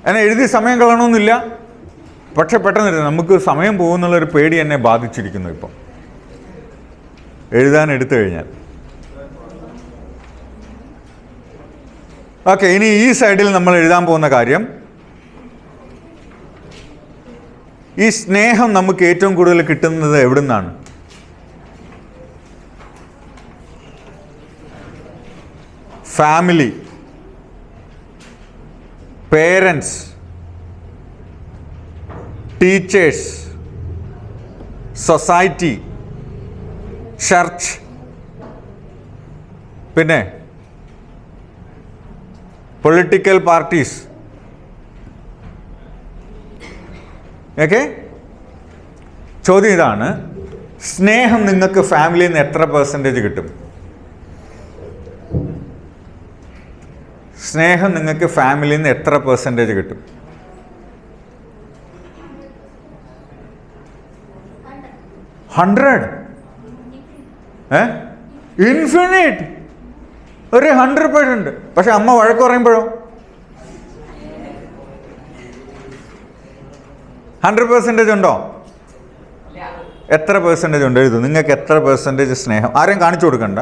എന്നെ എഴുതി സമയം കളയണമെന്നില്ല, പക്ഷെ പെട്ടെന്ന് നമുക്ക് സമയം പോകുന്നുള്ളൊരു പേടി എന്നെ ബാധിച്ചിരിക്കുന്നു ഇപ്പം എഴുതാൻ എടുത്തു കഴിഞ്ഞാൽ. ഓക്കെ, ഇനി ഈ സൈഡിൽ നമ്മൾ എഴുതാൻ പോകുന്ന കാര്യം, ഈ സ്നേഹം നമുക്ക് ഏറ്റവും കൂടുതൽ കിട്ടുന്നത് എവിടെ നിന്നാണ്? Family, parents, teachers, society, church, പിന്നെ പൊളിറ്റിക്കൽ പാർട്ടീസ്. ഓക്കെ, ചോദ്യം ഇതാണ്, സ്നേഹം നിങ്ങൾക്ക് ഫാമിലിയിൽ നിന്ന് എത്ര പെർസെൻറ്റേജ് കിട്ടും? സ്നേഹം നിങ്ങൾക്ക് ഫാമിലിയിൽ നിന്ന് എത്ര പെർസെൻറ്റേജ് കിട്ടും? 100? ഇൻഫിനിറ്റ്, ഒരു 100%. പക്ഷെ അമ്മ വഴക്ക് പറയുമ്പോഴോ 100% ഉണ്ടോ? എത്ര പെർസെൻറ്റേജ് ഉണ്ട്? എഴുതും. നിങ്ങൾക്ക് എത്ര പെർസെൻറ്റേജ് സ്നേഹം, ആരെയും കാണിച്ചു കൊടുക്കണ്ട,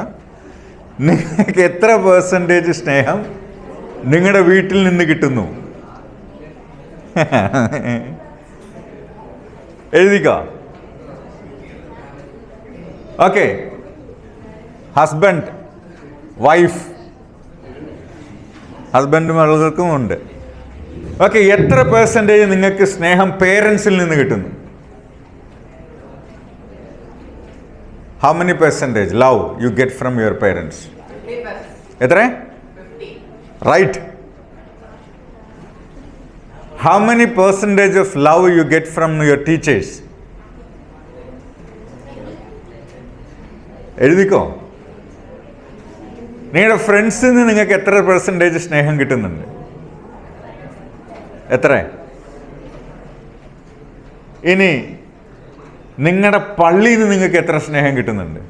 നിങ്ങൾക്ക് എത്ര പെർസെൻറ്റേജ് സ്നേഹം നിങ്ങളുടെ വീട്ടിൽ നിന്ന് കിട്ടുന്നു? എഴുതിക്കോ. ഓക്കെ, ഹസ്ബൻഡ്, വൈഫ്, ഹസ്ബൻഡും മക്കൾക്കും ഉണ്ട്. ഓക്കെ, എത്ര പെർസെൻറ്റേജ് നിങ്ങൾക്ക് സ്നേഹം പേരൻസിൽ നിന്ന് കിട്ടുന്നു? How many percentage love you get from your parents? 50%. എത്ര? 50. Right. How many percentage of love you get from your teachers? എഴുതിക്കോ. നിങ്ങളുടെ ഫ്രണ്ട്സിൽ നിന്ന് നിങ്ങൾക്ക് എത്ര പെർസെൻറ്റേജ് സ്നേഹം കിട്ടുന്നുണ്ട്? എത്ര? ഇനി നിങ്ങളുടെ പള്ളിയിൽ നിന്ന് നിങ്ങൾക്ക് എത്ര സ്നേഹം കിട്ടുന്നുണ്ട്?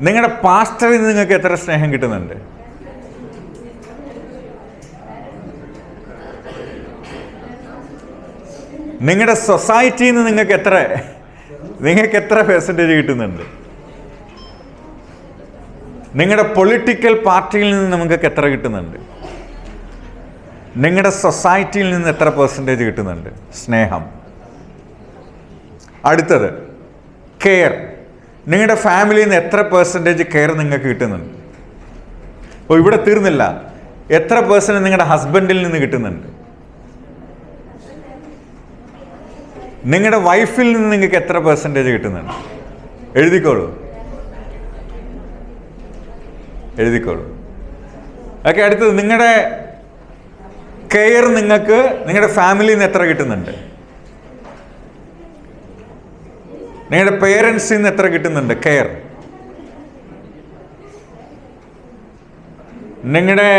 നിങ്ങളുടെ പാസ്റ്ററിൽ നിന്ന് നിങ്ങൾക്ക് എത്ര സ്നേഹം കിട്ടുന്നുണ്ട്? നിങ്ങളുടെ സൊസൈറ്റിയിൽ നിന്ന് നിങ്ങൾക്ക് എത്ര പെർസെൻറ്റേജ് കിട്ടുന്നുണ്ട്? നിങ്ങളുടെ പൊളിറ്റിക്കൽ പാർട്ടിയിൽ നിന്ന് നിങ്ങൾക്ക് എത്ര കിട്ടുന്നുണ്ട്? നിങ്ങളുടെ സൊസൈറ്റിയിൽ നിന്ന് എത്ര പെർസെൻറ്റേജ് കിട്ടുന്നുണ്ട് സ്നേഹം? അടുത്തത് കെയർ. നിങ്ങളുടെ ഫാമിലിയിൽ നിന്ന് എത്ര പെർസെൻറ്റേജ് കെയർ നിങ്ങൾക്ക് കിട്ടുന്നുണ്ട്? അപ്പോൾ ഇവിടെ തീർന്നില്ല, എത്ര പെർസെൻറ്റ് നിങ്ങളുടെ ഹസ്ബൻഡിൽ നിന്ന് കിട്ടുന്നുണ്ട്? നിങ്ങളുടെ വൈഫിൽ നിന്ന് നിങ്ങൾക്ക് എത്ര പെർസെൻറ്റേജ് കിട്ടുന്നുണ്ട്? എഴുതിക്കോളൂ. ഓക്കെ, അടുത്തത് നിങ്ങളുടെ കെയർ നിങ്ങൾക്ക് നിങ്ങളുടെ ഫാമിലിയിൽ നിന്ന് എത്ര കിട്ടുന്നുണ്ട്? നിങ്ങളുടെ പേരൻസിൽ നിന്ന് എത്ര കിട്ടുന്നുണ്ട് കെയർ? നിങ്ങളുടെ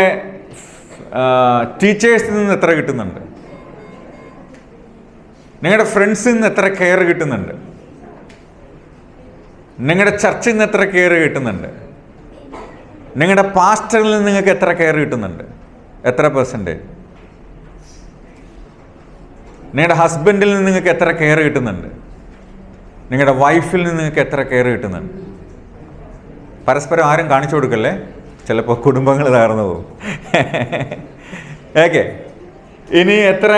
ടീച്ചേഴ്സിൽ നിന്ന് എത്ര കിട്ടുന്നുണ്ട്? നിങ്ങളുടെ ഫ്രണ്ട്സിൽ നിന്ന് എത്ര കെയർ കിട്ടുന്നുണ്ട്? നിങ്ങളുടെ ചർച്ചിൽ നിന്ന് എത്ര കെയർ കിട്ടുന്നുണ്ട്? നിങ്ങളുടെ പാസ്റ്ററിൽ നിന്ന് നിങ്ങൾക്ക് എത്ര കെയർ കിട്ടുന്നുണ്ട്? എത്ര പെർസെൻറ്റേജ്? നിങ്ങളുടെ ഹസ്ബൻഡിൽ നിന്ന് നിങ്ങൾക്ക് എത്ര കെയർ കിട്ടുന്നുണ്ട്? നിങ്ങളുടെ വൈഫിൽ നിന്ന് നിങ്ങൾക്ക് എത്ര കെയർ കിട്ടുന്നുണ്ട്? പരസ്പരം ആരും കാണിച്ചു കൊടുക്കല്ലേ, ചിലപ്പോൾ കുടുംബങ്ങൾ തകർന്നു പോകും. ഓക്കെ, ഇനി എത്ര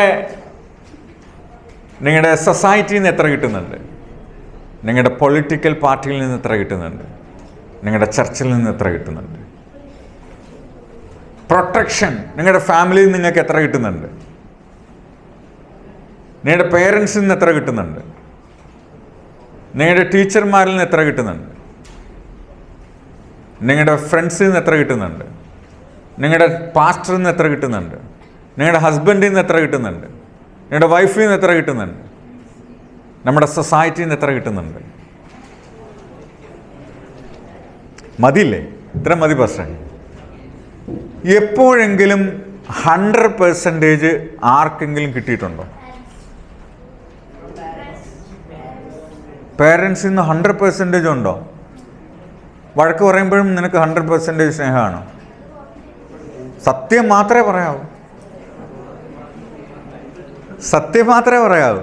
നിങ്ങളുടെ സൊസൈറ്റിയിൽ നിന്ന് എത്ര കിട്ടുന്നുണ്ട്? നിങ്ങളുടെ പൊളിറ്റിക്കൽ പാർട്ടിയിൽ നിന്ന് എത്ര കിട്ടുന്നുണ്ട്? നിങ്ങളുടെ ചർച്ചിൽ നിന്ന് എത്ര കിട്ടുന്നുണ്ട്? പ്രൊട്ടക്ഷൻ നിങ്ങളുടെ ഫാമിലിയിൽ നിങ്ങൾക്ക് എത്ര കിട്ടുന്നുണ്ട്? നിങ്ങളുടെ പേരൻസിൽ നിന്ന് എത്ര കിട്ടുന്നുണ്ട്? നിങ്ങളുടെ ടീച്ചർമാരിൽ നിന്ന് എത്ര കിട്ടുന്നുണ്ട്? നിങ്ങളുടെ ഫ്രണ്ട്സിൽ നിന്ന് എത്ര കിട്ടുന്നുണ്ട്? നിങ്ങളുടെ പാസ്റ്ററിൽ നിന്ന് എത്ര കിട്ടുന്നുണ്ട്? നിങ്ങളുടെ ഹസ്ബൻഡിൽ നിന്ന് എത്ര കിട്ടുന്നുണ്ട്? നിങ്ങളുടെ വൈഫിൽ നിന്ന് എത്ര കിട്ടുന്നുണ്ട്? നമ്മുടെ സൊസൈറ്റിയിൽ നിന്ന് എത്ര കിട്ടുന്നുണ്ട്? മതിയില്ലേ? ഇത്ര മതി പാസ്റ്റർ. എപ്പോഴെങ്കിലും 100% ആർക്കെങ്കിലും കിട്ടിയിട്ടുണ്ടോ? പേരൻസിൽ നിന്ന് 100% ഉണ്ടോ? വഴക്ക് പറയുമ്പോഴും നിനക്ക് 100% സ്നേഹമാണോ? സത്യം മാത്രമേ പറയാവൂ. സത്യം മാത്രമേ പറയാവൂ.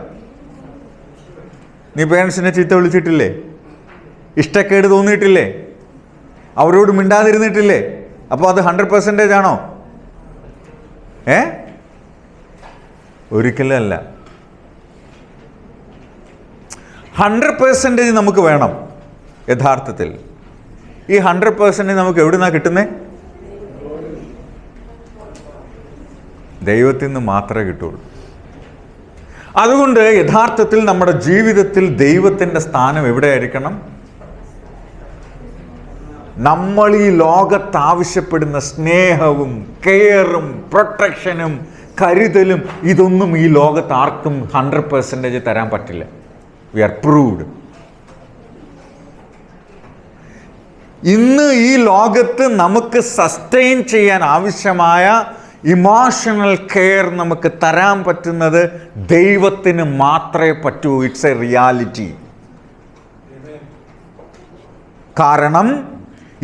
നീ പേരൻസിനെ ചീത്ത വിളിച്ചിട്ടില്ലേ? ഇഷ്ടക്കേട് തോന്നിയിട്ടില്ലേ? അവരോട് മിണ്ടാതിരുന്നിട്ടില്ലേ? അപ്പോൾ അത് 100% ആണോ? ഒരിക്കലും അല്ല. 100% നമുക്ക് വേണം. യഥാർത്ഥത്തിൽ ഈ 100% നമുക്ക് എവിടെ നിന്നാണ് കിട്ടുന്നത്? ദൈവത്തിൽ നിന്ന് മാത്രമേ കിട്ടുള്ളൂ. അതുകൊണ്ട് യഥാർത്ഥത്തിൽ നമ്മുടെ ജീവിതത്തിൽ ദൈവത്തിൻ്റെ സ്ഥാനം എവിടെയായിരിക്കണം? നമ്മൾ ഈ ലോകത്ത് ആവശ്യപ്പെടുന്ന സ്നേഹവും കെയറും പ്രൊട്ടക്ഷനും കരുതലും ഇതൊന്നും ഈ ലോകത്ത് ആർക്കും 100% തരാൻ പറ്റില്ല. We are proved. ഇന്ന് ഈ ലോകത്ത് നമുക്ക് സസ്റ്റെയിൻ ചെയ്യാൻ ആവശ്യമായ ഇമോഷണൽ കെയർ നമുക്ക് തരാൻ പറ്റുന്നത് ദൈവത്തിന് മാത്രമേ പറ്റൂ. It's A reality. കാരണം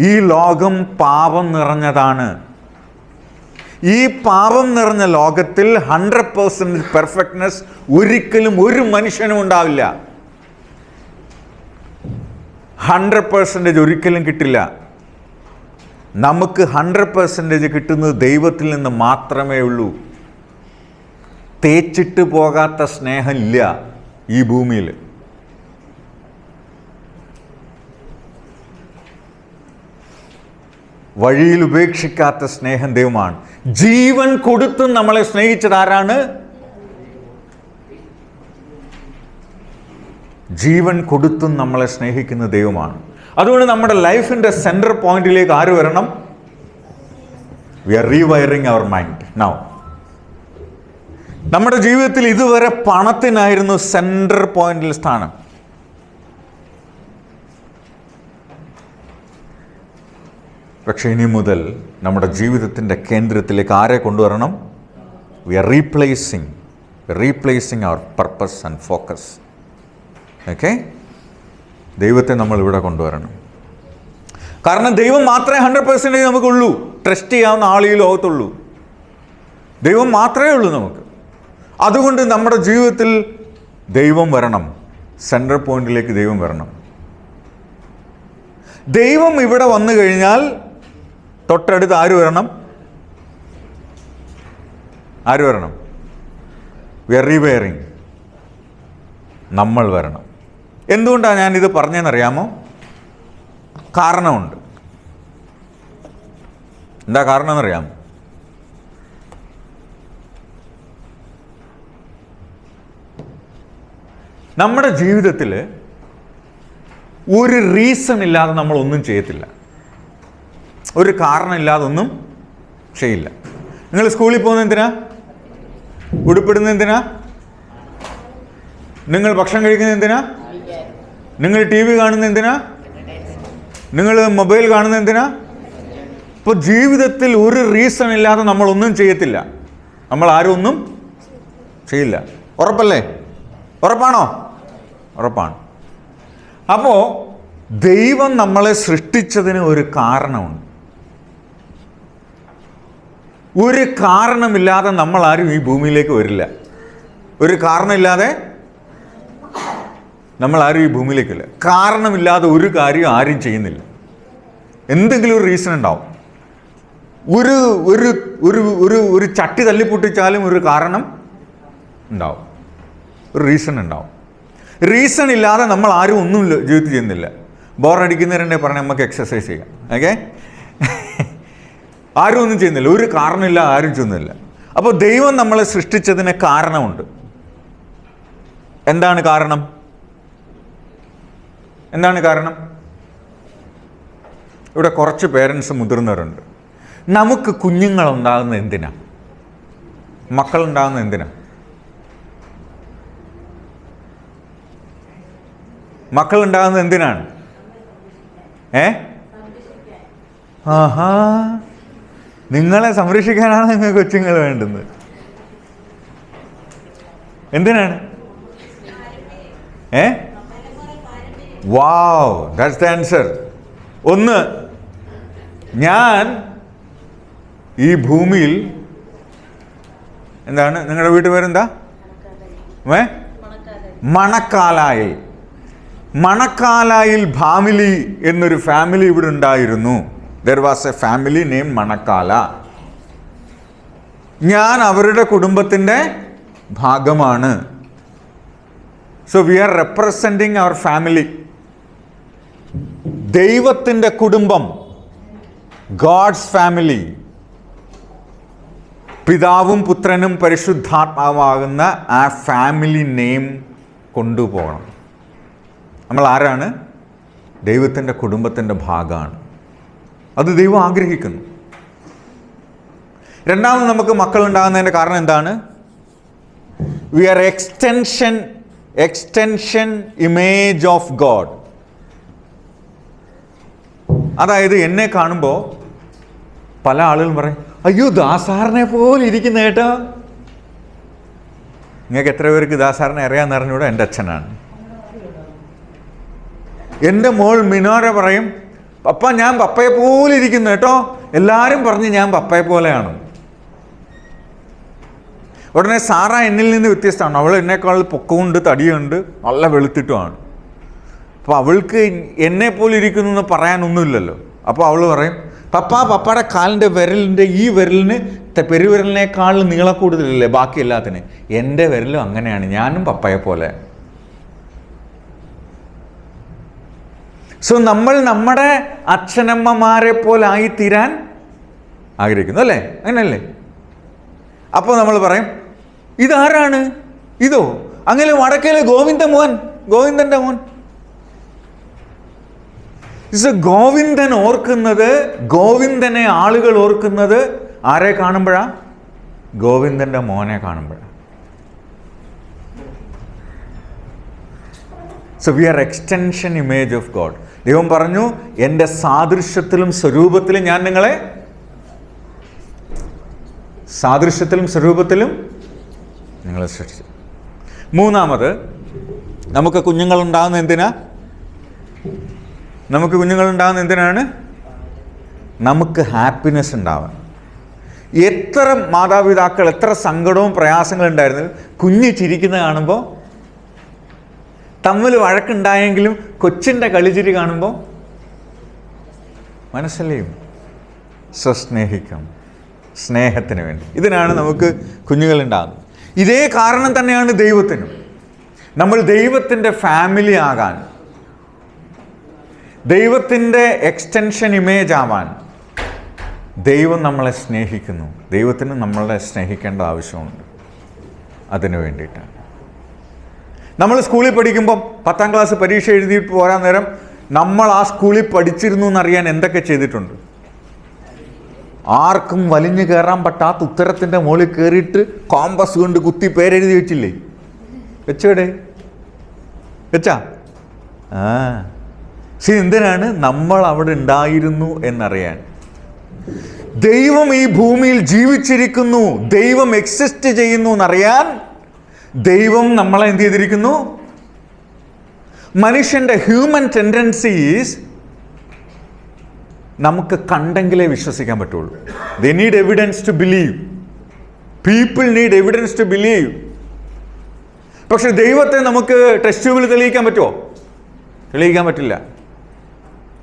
ഈ ലോകം പാപം നിറഞ്ഞതാണ്. ഈ പാപം നിറഞ്ഞ ലോകത്തിൽ 100% പെർഫെക്റ്റ്നെസ് ഒരിക്കലും ഒരു മനുഷ്യനും ഉണ്ടാവില്ല. 100% ഒരിക്കലും കിട്ടില്ല. നമുക്ക് 100% കിട്ടുന്നത് ദൈവത്തിൽ നിന്ന് മാത്രമേ ഉള്ളൂ. തേച്ചിട്ട് പോകാത്ത സ്നേഹമില്ല ഈ ഭൂമിയിൽ. വഴിയിൽ ഉപേക്ഷിക്കാത്ത സ്നേഹം ദൈവമാണ്. ജീവൻ കൊടുത്തും നമ്മളെ സ്നേഹിച്ചത് ആരാണ്? ജീവൻ കൊടുത്തും നമ്മളെ സ്നേഹിക്കുന്ന ദൈവമാണ്. അതുകൊണ്ട് നമ്മുടെ ലൈഫിൻ്റെ സെൻറ്റർ പോയിന്റിലേക്ക് ആര് വരണം? We are rewiring our mind now. നമ്മുടെ ജീവിതത്തിൽ ഇതുവരെ പണത്തിനായിരുന്നു സെൻറ്റർ പോയിന്റിൽ സ്ഥാനം. പക്ഷെ ഇനി മുതൽ നമ്മുടെ ജീവിതത്തിൻ്റെ കേന്ദ്രത്തിലേക്ക് ആരെ കൊണ്ടുവരണം? We are replacing our purpose and focus. Okay, ദൈവത്തെ നമ്മൾ ഇവിടെ കൊണ്ടുവരണം. കാരണം ദൈവം മാത്രമേ 100% നമുക്കുള്ളൂ. ട്രസ്റ്റ് ചെയ്യാവുന്ന ആൾ ഈ ലോകത്തുള്ളൂ. ദൈവം മാത്രമേ ഉള്ളൂ നമുക്ക്. അതുകൊണ്ട് നമ്മുടെ ജീവിതത്തിൽ ദൈവം വരണം. സെൻട്രൽ പോയിന്റിലേക്ക് ദൈവം വരണം. ദൈവം ഇവിടെ വന്നു കഴിഞ്ഞാൽ തൊട്ടടുത്ത് ആര് വരണം? We are rewiring. നമ്മൾ വരണം. എന്തുകൊണ്ടാണ് ഞാനിത് പറഞ്ഞതെന്നറിയാമോ? കാരണമുണ്ട്. എന്താ കാരണം എന്നറിയാമോ? നമ്മുടെ ജീവിതത്തിൽ ഒരു റീസൺ ഇല്ലാതെ നമ്മളൊന്നും ചെയ്യത്തില്ല. ഒരു കാരണമില്ലാതെ ഒന്നും ചെയ്യില്ല. നിങ്ങൾ സ്കൂളിൽ പോകുന്നത് എന്തിനാ? ഉടുപ്പിടുന്നത് എന്തിനാ? നിങ്ങൾ ഭക്ഷണം കഴിക്കുന്നത് എന്തിനാ? നിങ്ങൾ TV കാണുന്നത് എന്തിനാ? നിങ്ങൾ മൊബൈൽ കാണുന്നത് എന്തിനാ? ഇപ്പോൾ ജീവിതത്തിൽ ഒരു റീസൺ ഇല്ലാതെ നമ്മളൊന്നും ചെയ്യത്തില്ല. നമ്മൾ ആരും ഒന്നും ചെയ്യില്ല. ഉറപ്പല്ലേ? ഉറപ്പാണോ? ഉറപ്പാണ്. അപ്പോൾ ദൈവം നമ്മളെ സൃഷ്ടിച്ചതിന് ഒരു കാരണമുണ്ട്. ഒരു കാരണമില്ലാതെ നമ്മൾ ആരും ഈ ഭൂമിയിലേക്ക് വരില്ല. ഒരു കാരണമില്ലാതെ നമ്മൾ ആരും ഈ ഭൂമിയിലേക്കില്ല. കാരണമില്ലാതെ ഒരു കാര്യം ആരും ചെയ്യുന്നില്ല. എന്തെങ്കിലും ഒരു റീസൺ ഉണ്ടാവും. ഒരു ഒരു ഒരു ഒരു ഒരു ചട്ടി തല്ലിപ്പൊട്ടിച്ചാലും ഒരു കാരണം ഉണ്ടാവും, ഒരു റീസൺ ഉണ്ടാവും. റീസൺ ഇല്ലാതെ നമ്മൾ ആരും ഒന്നും ജീവിതത്തിൽ ചെയ്യുന്നില്ല. ബോറടിക്കുന്നവരെ പറഞ്ഞാൽ നമുക്ക് എക്സസൈസ് ചെയ്യാം. ഓക്കെ, ആരും ഒന്നും ചെയ്യുന്നില്ല, ഒരു കാരണമില്ല, ആരും ചെയ്യുന്നില്ല. അപ്പോൾ ദൈവം നമ്മളെ സൃഷ്ടിച്ചതിന് കാരണമുണ്ട്. എന്താണ് കാരണം? എന്താണ് കാരണം? ഇവിടെ കുറച്ച് പേരൻസ് മുതിർന്നവരുണ്ട്. നമുക്ക് കുഞ്ഞുങ്ങളുണ്ടാകുന്നത് എന്തിനാ? മക്കളുണ്ടാകുന്നത് എന്തിനാ? മക്കളുണ്ടാകുന്നത് എന്തിനാണ്? ആഹാ, നിങ്ങളെ സംരക്ഷിക്കാനാണ് നിങ്ങൾക്ക് കൊച്ചുങ്ങൾ വേണ്ടുന്നത്. എന്തിനാണ്? വാവ്, ദാറ്റ്സ് ദ ആൻസർ. ഒന്ന്, ഞാൻ ഈ ഭൂമിയിൽ, എന്താണ് നിങ്ങളുടെ വീട്ടുപേരെന്താ? മണക്കാലായിൽ. മണക്കാലായിൽ ഫാമിലി എന്നൊരു ഫാമിലി ഇവിടെ ഉണ്ടായിരുന്നു. There was a family name Manakkala. ഞാൻ അവരുടെ കുടുംബത്തിൻ്റെ ഭാഗമാണ്. So we are representing our family. ദൈവത്തിൻ്റെ കുടുംബം, ഗോഡ്സ് ഫാമിലി, പിതാവും പുത്രനും പരിശുദ്ധാത്മാവാകുന്ന ആ ഫാമിലി നെയിം കൊണ്ടുപോകണം. നമ്മൾ ആരാണ്? ദൈവത്തിൻ്റെ കുടുംബത്തിൻ്റെ ഭാഗമാണ്. അത് ദൈവം ആഗ്രഹിക്കുന്നു. രണ്ടാമത് നമുക്ക് മക്കളുണ്ടാകുന്നതിൻ്റെ കാരണം എന്താണ്? We are extension image of God. അതായത് എന്നെ കാണുമ്പോൾ പല ആളുകളും പറയും, അയ്യോ ദാസാറിനെ പോലെ ഇരിക്കുന്ന കേട്ടോ. നിങ്ങൾക്ക് എത്ര പേർക്ക് ദാസാറിനെ അറിയാമെന്ന് അറിഞ്ഞൂടെ? എൻ്റെ അച്ഛനാണ്. എൻ്റെ മോൾ മിനോര പറയും, പപ്പ ഞാൻ പപ്പയെ പോലെ ഇരിക്കുന്നു കേട്ടോ. എല്ലാവരും പറഞ്ഞ് ഞാൻ പപ്പയെ പോലെയാണ്. ഉടനെ സാറ എന്നിൽ നിന്ന് വ്യത്യസ്തമാണ്. അവൾ എന്നെക്കാൾ പൊക്കമുണ്ട്, തടിയുണ്ട്, നല്ല വെളുത്തിട്ടുമാണ്. അപ്പോൾ അവൾക്ക് എന്നെ പോലെ ഇരിക്കുന്നു എന്ന് പറയാനൊന്നുമില്ലല്ലോ. അപ്പോൾ അവൾ പറയും, പപ്പയുടെ കാലിൻ്റെ വിരലിൻ്റെ ഈ വിരലിന് പെരുവിരലിനേക്കാൾ നീളക്കൂടുതലല്ലേ ബാക്കി എല്ലാത്തിന്. എൻ്റെ വിരലും അങ്ങനെയാണ്, ഞാനും പപ്പയെ പോലെ. സോ നമ്മൾ നമ്മുടെ അച്ഛനമ്മമാരെ പോലെ ആയിത്തീരാൻ ആഗ്രഹിക്കുന്നു, അല്ലേ? അങ്ങനെയല്ലേ? അപ്പോൾ നമ്മൾ പറയും, ഇതാരാണ്? ഇതോ അങ്ങനെ വടക്കേലെ ഗോവിന്ദൻ്റെ മോൻ. ഗോവിന്ദൻ ഓർക്കുന്നത്, ഗോവിന്ദനെ ആളുകൾ ഓർക്കുന്നത് ആരെ കാണുമ്പോഴാ? ഗോവിന്ദൻ്റെ മോനെ കാണുമ്പോഴാണ്. So we are extension image of God. ദൈവം പറഞ്ഞു, എൻ്റെ സാദൃശ്യത്തിലും സ്വരൂപത്തിലും ഞാൻ നിങ്ങളെ, സാദൃശ്യത്തിലും സ്വരൂപത്തിലും നിങ്ങളെ സൃഷ്ടിച്ചു. മൂന്നാമത്, നമുക്ക് കുഞ്ഞുങ്ങളുണ്ടാകുന്ന എന്തിനാ? നമുക്ക് കുഞ്ഞുങ്ങളുണ്ടാകുന്ന എന്തിനാണ്? നമുക്ക് ഹാപ്പിനെസ് ഉണ്ടാവാൻ. എത്ര മാതാപിതാക്കൾ എത്ര സങ്കടവും പ്രയാസങ്ങളും ഉണ്ടായിരുന്നു, കുഞ്ഞ് ചിരിക്കുന്ന കാണുമ്പോൾ, തമ്മിൽ വഴക്കുണ്ടായെങ്കിലും കൊച്ചിൻ്റെ കളിച്ചിരി കാണുമ്പോൾ മനസ്സലിയും സ്വസ്നേഹിക്കും, സ്നേഹത്തിന് വേണ്ടി. ഇതിനാണ് നമുക്ക് കുഞ്ഞുങ്ങളുണ്ടാകുന്നത്. ഇതേ കാരണം തന്നെയാണ് ദൈവത്തിനും. നമ്മൾ ദൈവത്തിൻ്റെ ഫാമിലി ആകാൻ, ദൈവത്തിൻ്റെ എക്സ്റ്റൻഷൻ ഇമേജ് ആവാൻ ദൈവം നമ്മളെ സ്നേഹിക്കുന്നു. ദൈവത്തിന് നമ്മളെ സ്നേഹിക്കേണ്ട ആവശ്യമുണ്ട്. അതിനു വേണ്ടിയിട്ടാണ്. നമ്മൾ സ്കൂളിൽ പഠിക്കുമ്പം 10ാം ക്ലാസ് പരീക്ഷ എഴുതിയിട്ട് പോരാൻ നേരം നമ്മൾ ആ സ്കൂളിൽ പഠിച്ചിരുന്നു എന്നറിയാൻ എന്തൊക്കെ ചെയ്തിട്ടുണ്ട്? ആർക്കും വലിഞ്ഞു കയറാൻ പറ്റാത്ത ഉത്തരത്തിൻ്റെ മുകളിൽ കയറിയിട്ട് കോമ്പസ് കൊണ്ട് കുത്തി പേരെഴുതി വെച്ചില്ലേ? വെച്ചോടെ വെച്ചാ? എന്തിനാണ്? നമ്മൾ അവിടെ ഉണ്ടായിരുന്നു എന്നറിയാൻ. ദൈവം ഈ ഭൂമിയിൽ ജീവിച്ചിരിക്കുന്നു, ദൈവം എക്സിസ്റ്റ് ചെയ്യുന്നു എന്നറിയാൻ ദൈവം നമ്മളെ എന്ത് ചെയ്തിരിക്കുന്നു? മനുഷ്യൻ്റെ ഹ്യൂമൻ ടെൻഡൻസീസ് നമുക്ക് കണ്ടെങ്കിലേ വിശ്വസിക്കാൻ പറ്റുള്ളൂ. They need evidence to believe. People need evidence to believe. പക്ഷെ ദൈവത്തെ നമുക്ക് ടെസ്റ്റ് ട്യൂബിൽ തെളിയിക്കാൻ പറ്റുമോ? തെളിയിക്കാൻ പറ്റില്ല.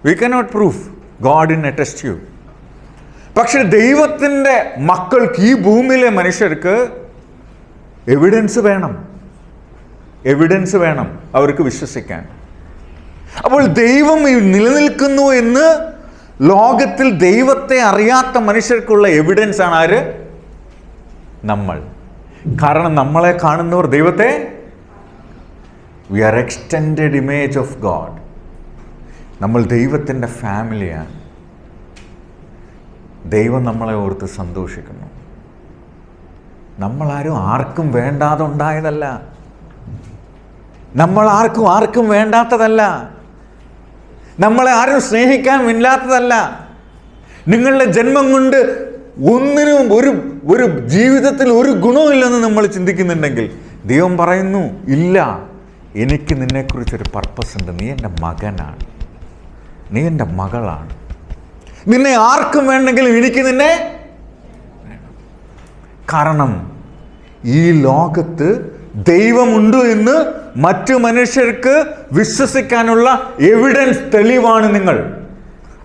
We cannot proof God in a test tube. പക്ഷെ ദൈവത്തിൻ്റെ മക്കൾക്ക്, ഈ ഭൂമിയിലെ മനുഷ്യർക്ക് എവിഡൻസ് വേണം. എവിഡൻസ് വേണം അവർക്ക് വിശ്വസിക്കാൻ. അപ്പോൾ ദൈവം നിലനിൽക്കുന്നു എന്ന് ലോകത്തിൽ ദൈവത്തെ അറിയാത്ത മനുഷ്യർക്കുള്ള എവിഡൻസ് ആണ് ആര്? നമ്മൾ. കാരണം നമ്മളെ കാണുന്നവർ ദൈവത്തെ, we are extended image of God. നമ്മൾ ദൈവത്തിൻ്റെ ഫാമിലിയാണ്. ദൈവം നമ്മളെ ഓർത്ത് സന്തോഷിക്കുന്നു. നമ്മളാരും ആർക്കും വേണ്ടാതെ ഉണ്ടായതല്ല. നമ്മൾ ആർക്കും വേണ്ടാത്തതല്ല. നമ്മളെ ആരും സ്നേഹിക്കാൻ ഇല്ലാത്തതല്ല. നിങ്ങളുടെ ജന്മം കൊണ്ട് ഒന്നിനും ഒരു ജീവിതത്തിൽ ഒരു ഗുണമില്ലെന്ന് നമ്മൾ ചിന്തിക്കുന്നുണ്ടെങ്കിൽ ദൈവം പറയുന്നു, ഇല്ല, എനിക്ക് നിന്നെക്കുറിച്ചൊരു പർപ്പസ് ഉണ്ട്. നീ എൻ്റെ മകനാണ്, നീ എൻ്റെ മകളാണ്. നിന്നെ ആർക്കും വേണ്ടെങ്കിലും എനിക്ക് നിന്നെ വേണം. കാരണം ഈ ലോകത്ത് ദൈവമുണ്ട് എന്ന് മറ്റു മനുഷ്യർക്ക് വിശ്വസിക്കാനുള്ള എവിഡൻസ്, തെളിവാണ് നിങ്ങൾ.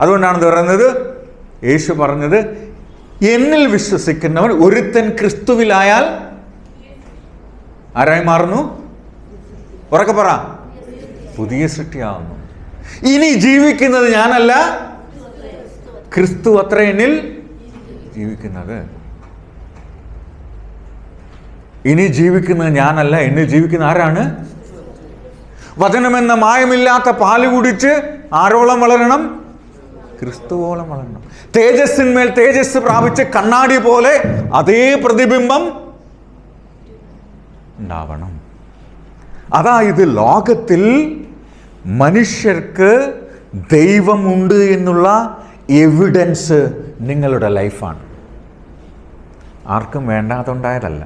അതുകൊണ്ടാണ് പറയുന്നത്, യേശു പറഞ്ഞത്, എന്നിൽ വിശ്വസിക്കുന്നവൻ ഒരുത്തൻ ക്രിസ്തുവിലായാൽ ആരായി മാറുന്നു? ഉറക്കെ പറ, പുതിയ സൃഷ്ടിയാവുന്നു. ഇനി ജീവിക്കുന്നത് ഞാനല്ല, ക്രിസ്തു അത്ര എന്നിൽ ജീവിക്കുന്നത്. ഇനി ജീവിക്കുന്നത് ഞാനല്ല, എന്നിൽ ജീവിക്കുന്ന ആരാണ്? വചനമെന്ന മായമില്ലാത്ത പാല് കുടിച്ച് ആരോളം വളരണം? ക്രിസ്തുവോളം വളരണം. തേജസ്സിന്മേൽ തേജസ് പ്രാപിച്ച് കണ്ണാടി പോലെ അതേ പ്രതിബിംബം ഉണ്ടാവണം. അതായത് ലോകത്തിൽ മനുഷ്യർക്ക് ദൈവമുണ്ട് എന്നുള്ള എവിഡൻസ് നിങ്ങളുടെ ലൈഫാണ്. ആർക്കും വേണ്ടാതെ ഉണ്ടായതല്ല,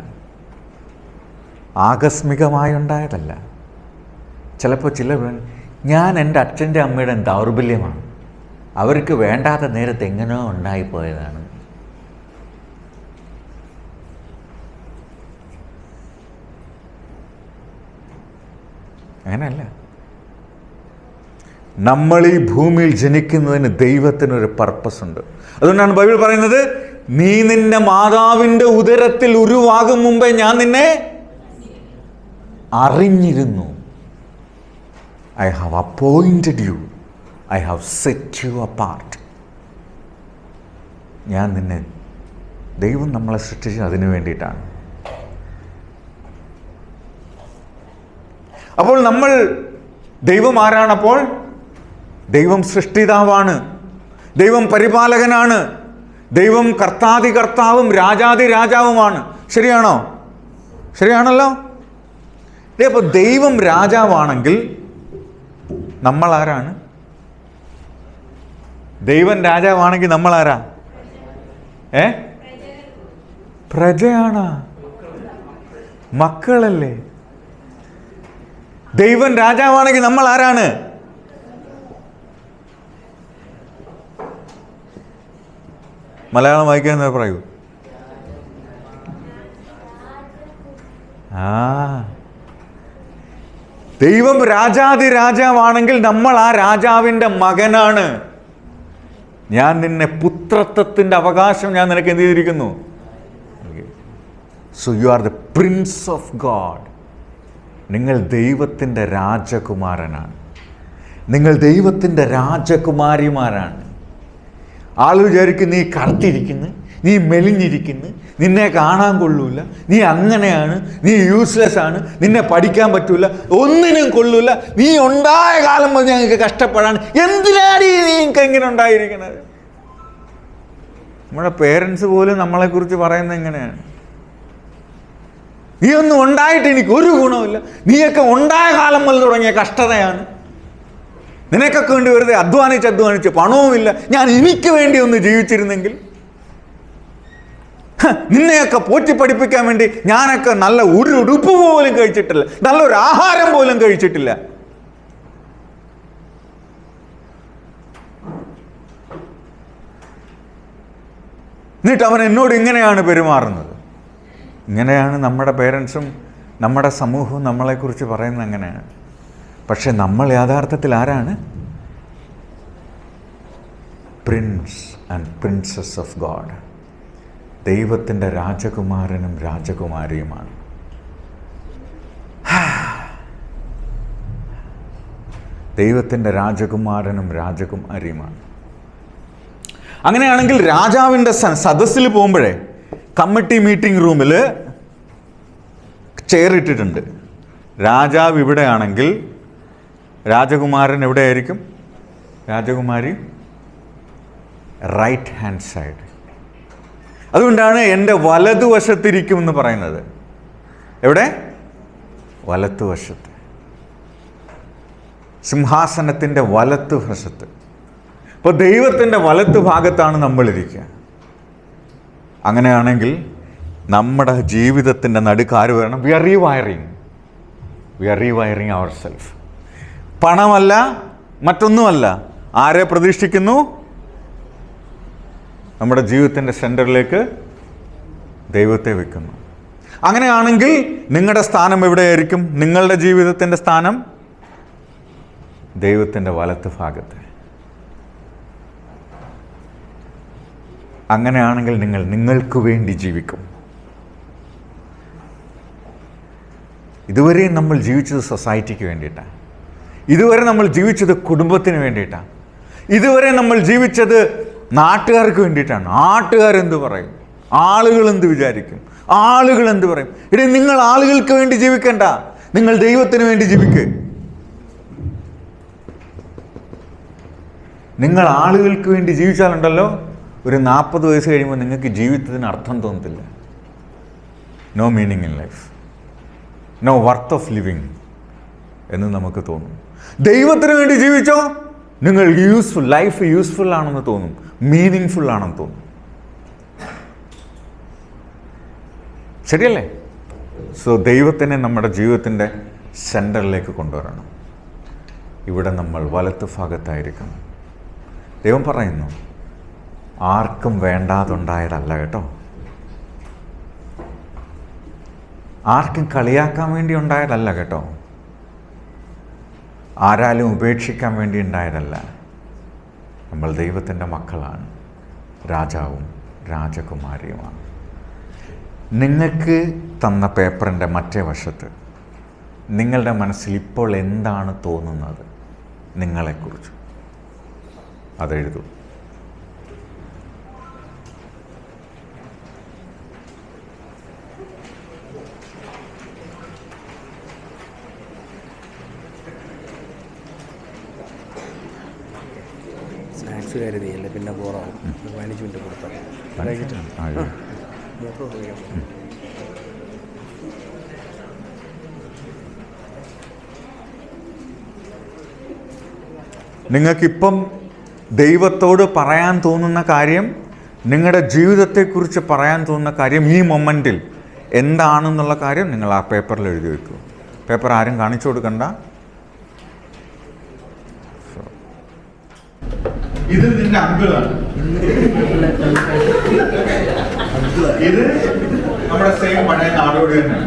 ആകസ്മികമായി ഉണ്ടായതല്ല. ചിലപ്പോൾ ഞാൻ എൻ്റെ അച്ഛൻ്റെ അമ്മയുടെ ദൗർബല്യമാണ്, അവർക്ക് വേണ്ടാത്ത നേരത്തെ എങ്ങനെയോ ഉണ്ടായിപ്പോയതാണ്. അങ്ങനെയല്ല. നമ്മൾ ഈ ഭൂമിയിൽ ജനിക്കുന്നതിന് ദൈവത്തിനൊരു പർപ്പസ് ഉണ്ട്. അതുകൊണ്ടാണ് ബൈബിൾ പറയുന്നത്, നീ നിന്റെ മാതാവിൻ്റെ ഉദരത്തിൽ ഉരുവാകും മുമ്പേ ഞാൻ നിന്നെ അറിഞ്ഞിരുന്നു. I have appointed you, I have set you apart. ഞാൻ നിന്നെ, ദൈവം നമ്മളെ സൃഷ്ടിച്ചത് അതിനു വേണ്ടിയിട്ടാണ്. അപ്പോൾ നമ്മൾ, ദൈവം ആരാണപ്പോൾ? ദൈവം സൃഷ്ടിതാവാണ്, ദൈവം പരിപാലകനാണ്, ദൈവം കർത്താതി കർത്താവും രാജാതി രാജാവുമാണ്. ശരിയാണോ? ശരിയാണല്ലോ. അപ്പോൾ ദൈവം രാജാവാണെങ്കിൽ നമ്മൾ ആരാണ്? ദൈവം രാജാവാണെങ്കിൽ നമ്മൾ ആരാ? പ്രജയാണ്, മക്കളല്ലേ. ദൈവം രാജാവാണെങ്കിൽ നമ്മൾ ആരാണ്? മലയാളം വായിക്കാൻ പറയൂ. ദൈവം രാജാതി രാജാവാണെങ്കിൽ നമ്മൾ ആ രാജാവിൻ്റെ മകനാണ്. ഞാൻ നിന്നെ, പുത്രത്വത്തിൻ്റെ അവകാശം ഞാൻ നിനക്ക് എന്ത് ചെയ്തിരിക്കുന്നു? So you are the Prince of God. നിങ്ങൾ ദൈവത്തിൻ്റെ രാജകുമാരനാണ്, നിങ്ങൾ ദൈവത്തിൻ്റെ രാജകുമാരിമാരാണ്. ആൾ വിചാരിക്കും നീ കറുത്തിരിക്കുന്നു, നീ മെലിഞ്ഞിരിക്കുന്നു, നിന്നെ കാണാൻ കൊള്ളൂല, നീ അങ്ങനെയാണ്, നീ യൂസ്ലെസ് ആണ്, നിന്നെ പഠിക്കാൻ പറ്റൂല, ഒന്നിനും കൊള്ളൂല, നീ ഉണ്ടായ കാലം മുതൽ ഞങ്ങൾക്ക് കഷ്ടപ്പെടാണ്, എന്തിനാണ് നീക്ക് എങ്ങനെ ഉണ്ടായിരിക്കുന്നത്? നമ്മുടെ പേരൻസ് പോലും നമ്മളെക്കുറിച്ച് പറയുന്നത് എങ്ങനെയാണ്? നീ ഒന്നും ഉണ്ടായിട്ട് എനിക്ക് ഒരു ഗുണമില്ല, നീയൊക്കെ ഉണ്ടായ കാലം മുതൽ തുടങ്ങിയ കഷ്ടതയാണ്, നിനക്കൊക്കെ വേണ്ടി വെറുതെ അധ്വാനിച്ച് പണവുമില്ല, ഞാൻ എനിക്ക് വേണ്ടി ഒന്ന് ജീവിച്ചിരുന്നെങ്കിൽ, നിന്നെയൊക്കെ പോറ്റി പഠിപ്പിക്കാൻ വേണ്ടി ഞാനൊക്കെ നല്ല ഒരു ഉടുപ്പ് പോലും കഴിച്ചിട്ടില്ല, നല്ലൊരു ആഹാരം പോലും കഴിച്ചിട്ടില്ല. എന്നിട്ട് അവൻ എന്നോട് ഇങ്ങനെയാണ് പെരുമാറുന്നത്. ഇങ്ങനെയാണ് നമ്മുടെ പേരൻസും നമ്മുടെ സമൂഹവും നമ്മളെക്കുറിച്ച് പറയുന്നത് അങ്ങനെയാണ്. പക്ഷെ നമ്മൾ യഥാർത്ഥത്തിൽ ആരാണ്? Prince and princess of God. ദൈവത്തിൻ്റെ രാജകുമാരനും രാജകുമാരിയുമാണ്. ദൈവത്തിൻ്റെ രാജകുമാരനും രാജകുമാരിയുമാണ്. അങ്ങനെയാണെങ്കിൽ രാജാവിൻ്റെ സദസ്സിൽ പോകുമ്പോഴേ കമ്മിറ്റി മീറ്റിംഗ് റൂമിൽ ചെയറിട്ടിട്ടുണ്ട്. രാജാവ് ഇവിടെയാണെങ്കിൽ രാജകുമാരൻ എവിടെയായിരിക്കും? രാജകുമാരി റൈറ്റ് ഹാൻഡ് സൈഡ്. അതുകൊണ്ടാണ് എൻ്റെ വലതുവശത്തിരിക്കും എന്ന് പറയുന്നത്. എവിടെ? വലത്തുവശത്ത്, സിംഹാസനത്തിൻ്റെ വലത്തുവശത്ത്. അപ്പോൾ ദൈവത്തിൻ്റെ വലത്ത് ഭാഗത്താണ് നമ്മളിരിക്കുക. അങ്ങനെയാണെങ്കിൽ നമ്മുടെ ജീവിതത്തിൻ്റെ നടുക്കാര് വരണം. We are rewiring ourself. പണമല്ല, മറ്റൊന്നുമല്ല. ആരെ പ്രതീക്ഷിക്കുന്നു? നമ്മുടെ ജീവിതത്തിൻ്റെ സെൻറ്ററിലേക്ക് ദൈവത്തെ വെക്കുന്നു. അങ്ങനെയാണെങ്കിൽ നിങ്ങളുടെ സ്ഥാനം എവിടെയായിരിക്കും? നിങ്ങളുടെ ജീവിതത്തിൻ്റെ സ്ഥാനം ദൈവത്തിൻ്റെ വലത്ത് ഭാഗത്ത്. അങ്ങനെയാണെങ്കിൽ നിങ്ങൾക്ക് വേണ്ടി ജീവിക്കും. ഇതുവരെ നമ്മൾ ജീവിച്ചത് സൊസൈറ്റിക്ക് വേണ്ടിയിട്ടാണ്. ഇതുവരെ നമ്മൾ ജീവിച്ചത് കുടുംബത്തിന് വേണ്ടിയിട്ടാണ്. ഇതുവരെ നമ്മൾ ജീവിച്ചത് നാട്ടുകാർക്ക് വേണ്ടിയിട്ടാണ്. നാട്ടുകാരെന്ത് പറയും? ആളുകൾ എന്ത് വിചാരിക്കും? ആളുകൾ എന്ത് പറയും? ഇനി നിങ്ങൾ ആളുകൾക്ക് വേണ്ടി ജീവിക്കണ്ട, നിങ്ങൾ ദൈവത്തിന് വേണ്ടി ജീവിക്കുക. നിങ്ങൾ ആളുകൾക്ക് വേണ്ടി ജീവിച്ചാലുണ്ടല്ലോ, ഒരു 40 വയസ്സ് കഴിയുമ്പോൾ നിങ്ങൾക്ക് ജീവിതത്തിന് അർത്ഥം തോന്നത്തില്ല. No meaning in life, no worth of living എന്ന് നമുക്ക് തോന്നും. ദൈവത്തിന് വേണ്ടി ജീവിച്ചോ, നിങ്ങൾ ലൈഫ് യൂസ്ഫുൾ ആണെന്ന് തോന്നും, മീനിങ് ഫുൾ ആണെന്ന് തോന്നും. ശരിയല്ലേ? സോ ദൈവത്തിനെ നമ്മുടെ ജീവിതത്തിൻ്റെ സെൻറ്ററിലേക്ക് കൊണ്ടുവരണം. ഇവിടെ നമ്മൾ വലത്ത് ഭാഗത്തായിരിക്കണം. ദൈവം പറയുന്നു, ആർക്കും വേണ്ടാതുണ്ടായതല്ല കേട്ടോ, ആർക്കും കളിയാക്കാൻ വേണ്ടി ഉണ്ടായതല്ല കേട്ടോ, ആരാലും ഉപേക്ഷിക്കാൻ വേണ്ടി ഉണ്ടായതല്ല. നമ്മൾ ദൈവത്തിൻ്റെ മക്കളാണ്, രാജാവും രാജകുമാരിയുമാണ്. നിങ്ങൾക്ക് തന്ന പേപ്പറിൻ്റെ മറ്റേ വശത്ത് നിങ്ങളുടെ മനസ്സിൽ ഇപ്പോൾ എന്താണ് തോന്നുന്നത് നിങ്ങളെക്കുറിച്ച്, അതെഴുതൂ. സ്നാക്സ് കരുതിയല്ല, പിന്നെ പോറാവും. 15 മിനിറ്റ് കൊടുത്താൽ നിങ്ങൾക്കിപ്പം ദൈവത്തോട് പറയാൻ തോന്നുന്ന കാര്യം, നിങ്ങളുടെ ജീവിതത്തെക്കുറിച്ച് പറയാൻ തോന്നുന്ന കാര്യം, ഈ മൊമെൻറ്റിൽ എന്താണെന്നുള്ള കാര്യം നിങ്ങൾ ആ പേപ്പറിൽ എഴുതി വെക്കൂ. പേപ്പർ ആരും കാണിച്ചു കൊടുക്കണ്ട. ഇത് നിന്റെ അങ്കിളാണ്, ഇത് നമ്മുടെ സെയിം പഴയ നാടോടി തന്നെ.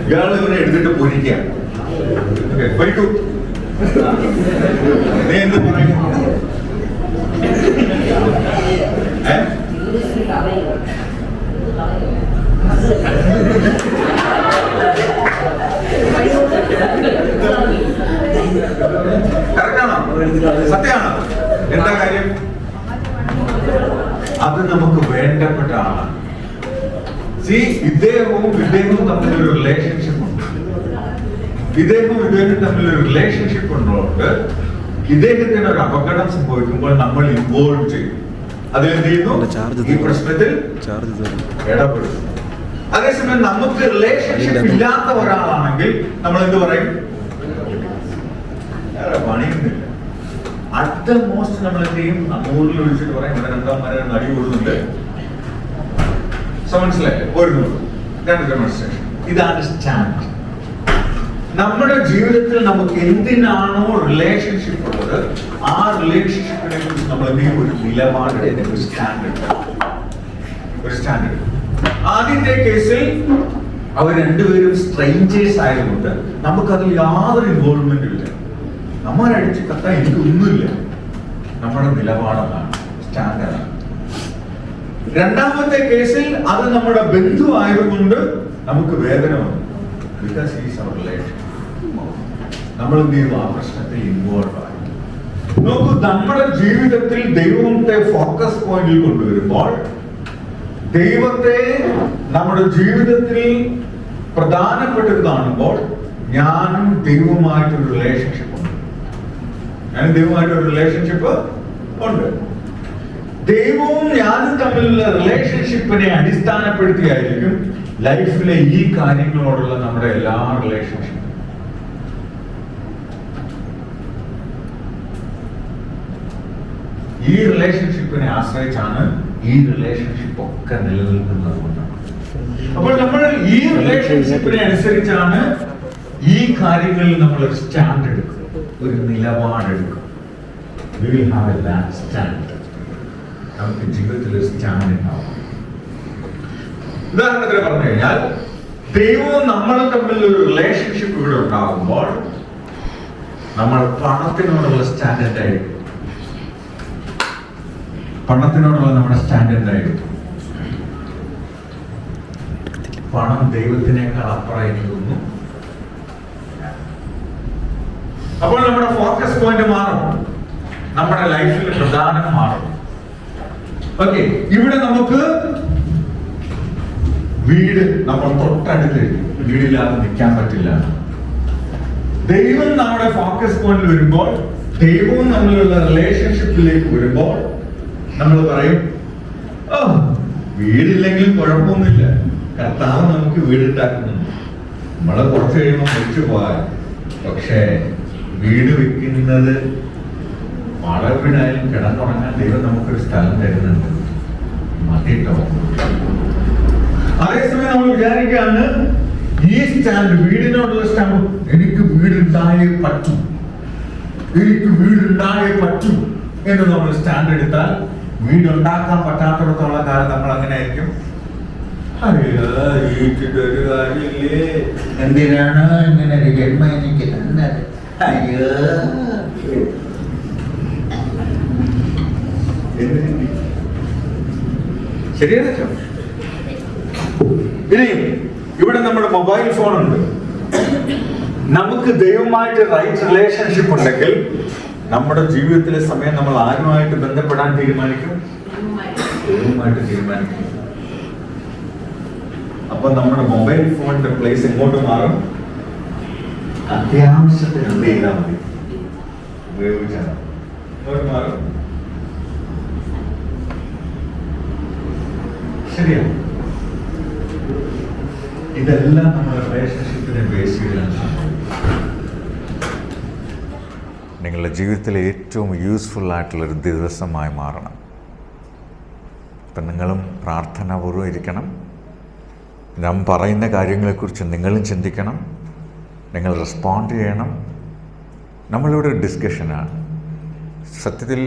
ഇയാൾ ഇവരെ എടുത്തിട്ട് പൊരിക്കാം. പൊരിക്കൂ. നീ എന്ത് പറയും? കറക്റ്റാണോ? സത്യമാണോ? എന്താ കാര്യം? അത് നമുക്ക് വേണ്ടപ്പെട്ട ആളാണ്. ഇദ്ദേഹവും തമ്മിലൊരു റിലേഷൻഷിപ്പ് ഉണ്ട്. ഇദ്ദേഹവും തമ്മിലൊരു റിലേഷൻഷിപ്പ് ഉള്ളതുകൊണ്ട് ഇദ്ദേഹത്തിന് ഒരു അപകടം സംഭവിക്കുമ്പോൾ നമ്മൾ ഇൻവോൾവ് ചെയ്യും. അതിലെന്ത് ചെയ്യുന്നു? ഈ പ്രശ്നത്തിൽ ഇടപെടും. അതേസമയം നമുക്ക് റിലേഷൻഷിപ്പ് ഇല്ലാത്ത ഒരാളാണെങ്കിൽ നമ്മൾ എന്ത് പറയും? പണിയുന്നില്ല. അടുത്ത മോസ്റ്റ് നമ്മൾ എന്ത് ചെയ്യും? നൂറിൽ ഒഴിച്ചിട്ട് പറയും, ഇവിടെ രണ്ടാമരെ നടി കൂടുന്നുണ്ട്. മനസ്സിലായില്ലേ? ഒരു ഡെമോൺസ്ട്രേഷൻ. ഇതാണ് സ്റ്റാൻഡ്. നമ്മുടെ ജീവിതത്തിൽ നമുക്ക് എന്തിനാണോ റിലേഷൻഷിപ്പ് ഉള്ളത്, ആ റിലേഷൻഷിപ്പിനെ കുറിച്ച് നമ്മൾ ഒരു നിലപാട്, ഒരു സ്റ്റാൻഡേർഡ്. ആദ്യത്തെ കേസിൽ അവർ രണ്ടുപേരും സ്ട്രേഞ്ചേഴ്സ് ആയതുകൊണ്ട് നമുക്കതിൽ യാതൊരു ഇൻവോൾവ്മെന്റും ഇല്ല. നമ്മളടിച്ച് കത്താൻ എനിക്കൊന്നുമില്ല. നമ്മുടെ നിലപാടാണ്, സ്റ്റാൻഡാണ്. രണ്ടാമത്തെ കേസിൽ അത് നമ്മുടെ ബന്ധു ആയതുകൊണ്ട് നമുക്ക് വേദന വന്നു. Because he's our relation. നമ്മൾ എന്ത് ചെയ്തു? ആ പ്രശ്നത്തിൽ ഇൻവോൾവ് ആയി. നോക്കൂ, നമ്മുടെ ജീവിതത്തിൽ ദൈവത്തെ ഫോക്കസ് പോയിന്റിൽ കൊണ്ടുവരുമ്പോൾ, ദൈവത്തെ നമ്മുടെ ജീവിതത്തിൽ പ്രധാനപ്പെട്ടത് കാണുമ്പോൾ, ഞാനും ദൈവവുമായിട്ടൊരു റിലേഷൻഷിപ്പ് ഉണ്ട്. ഉണ്ട്. ദൈവവും ഞാനും തമ്മിലുള്ള റിലേഷൻഷിപ്പിനെ അടിസ്ഥാനപ്പെടുത്തിയായിരിക്കും ലൈഫിലെ ഈ കാര്യങ്ങളോടുള്ള നമ്മുടെ എല്ലാ റിലേഷൻഷിപ്പും. ഈ റിലേഷൻഷിപ്പിനെ ആശ്രയിച്ചാണ് ഈ റിലേഷൻഷിപ്പ് ഒക്കെ നിലനിൽക്കുന്നത് കൊണ്ടാണ്. അപ്പോൾ നമ്മൾ ഈ റിലേഷൻഷിപ്പിനെ അനുസരിച്ചാണ് ഈ കാര്യങ്ങളിൽ നമ്മൾ ഒരു സ്റ്റാൻഡ് എടുക്കും, ഒരു നിലപാടെടുക്കും. We will have a land stand. നമുക്ക് ജീവിതത്തിൽ ഒരു സ്റ്റാൻഡ് ഉണ്ടാവും. ഉദാഹരണത്തിന് പറഞ്ഞു കഴിഞ്ഞാൽ, ദൈവവും നമ്മൾ തമ്മിൽ ഒരു റിലേഷൻഷിപ്പ് ഇവിടെ ഉണ്ടാകുമ്പോൾ നമ്മൾ പണത്തിനോടുള്ള സ്റ്റാൻഡ് എന്തായിരിക്കും? പണത്തിനോടുള്ള നമ്മുടെ സ്റ്റാൻഡ് എന്തായിരിക്കും? പണം ദൈവത്തിനേക്കാൾ അപ്പുറം എനിക്ക് തോന്നുന്നു. അപ്പോൾ നമ്മുടെ ഫോക്കസ് പോയിന്റ് മാറും, നമ്മുടെ ലൈഫിൽ പ്രധാനം മാറും. ഓക്കെ, ഇവിടെ നമുക്ക് വീട് നമ്മൾ തൊട്ടടുത്ത്, വീടില്ലാതെ നിൽക്കാൻ പറ്റില്ല. ദൈവം നമ്മുടെ ഫോക്കസ് പോയിന്റിൽ വരുമ്പോൾ, ദൈവവും നമ്മളുള്ള റിലേഷൻഷിപ്പിലേക്ക് വരുമ്പോൾ നമ്മൾ പറയും, ഓ, വീടില്ലെങ്കിലും കുഴപ്പമൊന്നുമില്ല, കർത്താവ് നമുക്ക് വീടുണ്ടാക്കുന്നുണ്ട്. നമ്മളെ കുറച്ച് കഴിയുമ്പോൾ മരിച്ചു പോകാൻ. പക്ഷേ വീട് വെക്കുന്നത് വളവിടായാലും കിടന്നുറങ്ങാൻ ദൈവം നമുക്കൊരു സ്ഥലം തരുന്നുണ്ട്. മതിട്ടോ. അതേസമയം നമ്മൾ വിചാരിക്കുകയാണ്, ഈ സ്റ്റാൻഡ്, വീടിനോടുള്ള സ്റ്റാൻഡ്, എനിക്ക് വീടുണ്ടായേ പറ്റൂ, എനിക്ക് വീടുണ്ടായേ പറ്റൂ എന്ന് നമ്മൾ സ്റ്റാൻഡ് എടുത്താൽ, വീടുണ്ടാക്കാൻ പറ്റാത്തിടത്തോളം കാലം നമ്മൾ അങ്ങനെ ആയിരിക്കും. ഒരു കാര്യമില്ലേ, എന്തിനാണ് ഇങ്ങനെ ഒരു ജന്മം എനിക്ക് തന്നത്? അയ്യോ, ശരിയാണോ? ഇനിയും ഇവിടെ നമ്മുടെ മൊബൈൽ ഫോൺ ഉണ്ട്. നമുക്ക് ദൈവമായിട്ട് റൈറ്റ് റിലേഷൻഷിപ്പ് ഉണ്ടെങ്കിൽ നമ്മുടെ ജീവിതത്തിലെ സമയം നമ്മൾ ആരുമായിട്ട് ബന്ധപ്പെടാൻ തീരുമാനിക്കും? ദൈവമായിട്ട് തീരുമാനിക്കും. അപ്പൊ നമ്മുടെ മൊബൈൽ ഫോണിന്റെ പ്ലേസ് എങ്ങോട്ട് മാറും? അത്യാവശ്യത്തിന് എന്ത് ചെയ്താൽ മതി, ഉപയോഗിച്ചാൽ എങ്ങോട്ട് മാറും? ശരിയാണ്. ഇതെല്ലാം നമ്മുടെ റിലേഷൻഷിപ്പിനെ ബേസ് ചെയ്താണ്. നിങ്ങളുടെ ജീവിതത്തിലെ ഏറ്റവും യൂസ്ഫുൾ ആയിട്ടുള്ളൊരു ദിവസമായി മാറണം. ഇപ്പം നിങ്ങളും പ്രാർത്ഥനാപൂർവ്വം ഇരിക്കണം. ഞാൻ പറയുന്ന കാര്യങ്ങളെക്കുറിച്ച് നിങ്ങളും ചിന്തിക്കണം, നിങ്ങൾ റെസ്പോണ്ട് ചെയ്യണം. നമ്മളിവിടെ ഒരു ഡിസ്കഷനാണ്. സത്യത്തിൽ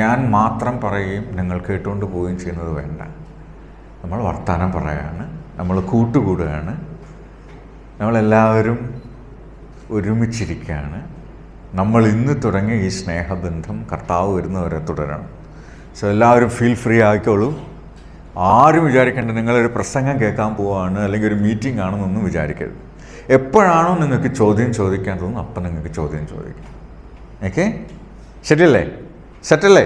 ഞാൻ മാത്രം പറയുകയും നിങ്ങൾ കേട്ടുകൊണ്ട് പോവുകയും ചെയ്യുന്നത് വേണ്ട. നമ്മൾ വർത്തമാനം പറയുകയാണ്, നമ്മൾ കൂട്ടുകൂടുകയാണ്, നമ്മളെല്ലാവരും ഒരുമിച്ചിരിക്കുകയാണ്. നമ്മൾ ഇന്ന് തുടങ്ങിയ ഈ സ്നേഹബന്ധം കർത്താവ് വരുന്നവരെ തുടരണം. സോ എല്ലാവരും ഫീൽ ഫ്രീ ആയിക്കോളൂ. ആരും വിചാരിക്കേണ്ട നിങ്ങളൊരു പ്രസംഗം കേൾക്കാൻ പോവുകയാണ് അല്ലെങ്കിൽ ഒരു മീറ്റിംഗ് ആണെന്നൊന്നും വിചാരിക്കരുത്. എപ്പോഴാണോ നിങ്ങൾക്ക് ചോദ്യം ചോദിക്കാൻ തോന്നുന്നു അപ്പം നിങ്ങൾക്ക് ചോദ്യം ചോദിക്കാം. ഓക്കെ, ശരിയല്ലേ? സെറ്റല്ലേ?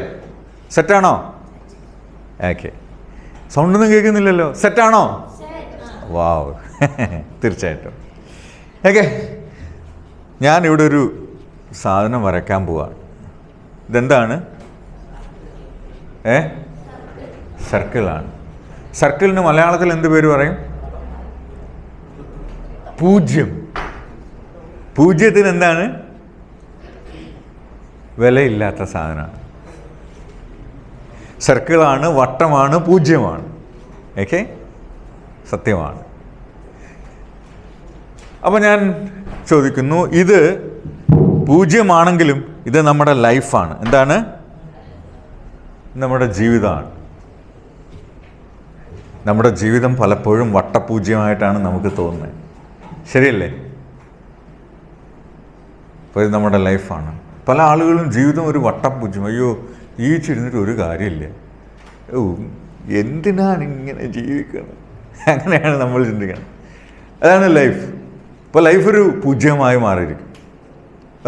സെറ്റാണോ? ഓക്കെ, സൗണ്ടൊന്നും കേൾക്കുന്നില്ലല്ലോ. സെറ്റാണോ? വാവ്, തീർച്ചയായിട്ടും. ഓക്കെ, ഞാനിവിടെ ഒരു സാധനം വരയ്ക്കാൻ പോവാണ്. ഇതെന്താണ്? സർക്കിളാണ്. സർക്കിളിന് മലയാളത്തിൽ എന്ത് പേര് പറയും? പൂജ്യം. പൂജ്യത്തിന് എന്താണ്? വിലയില്ലാത്ത സാധനമാണ്. സർക്കിളാണ്, വട്ടമാണ്, പൂജ്യമാണ്. ഓക്കെ, സത്യമാണ്. അപ്പോൾ ഞാൻ ചോദിക്കുന്നു, ഇത് പൂജ്യമാണെങ്കിലും ഇത് നമ്മുടെ ലൈഫാണ്. എന്താണ്? നമ്മുടെ ജീവിതമാണ്. നമ്മുടെ ജീവിതം പലപ്പോഴും വട്ടപൂജ്യമായിട്ടാണ് നമുക്ക് തോന്നുന്നത്. ശരിയല്ലേ? അപ്പോൾ ഇത് നമ്മുടെ ലൈഫാണ്. പല ആളുകളും ജീവിതം ഒരു വട്ടപൂജ്യം. അയ്യോ ജീവിച്ചിരുന്നിട്ട് ഒരു കാര്യമില്ല, ഓ എന്തിനാണ് ഇങ്ങനെ ജീവിക്കുന്നത്, അങ്ങനെയാണ് നമ്മൾ ചിന്തിക്കുന്നത്. അതാണ് ലൈഫ്. ഇപ്പോൾ ലൈഫ് ഒരു പൂജ്യമായി മാറിയിരിക്കും.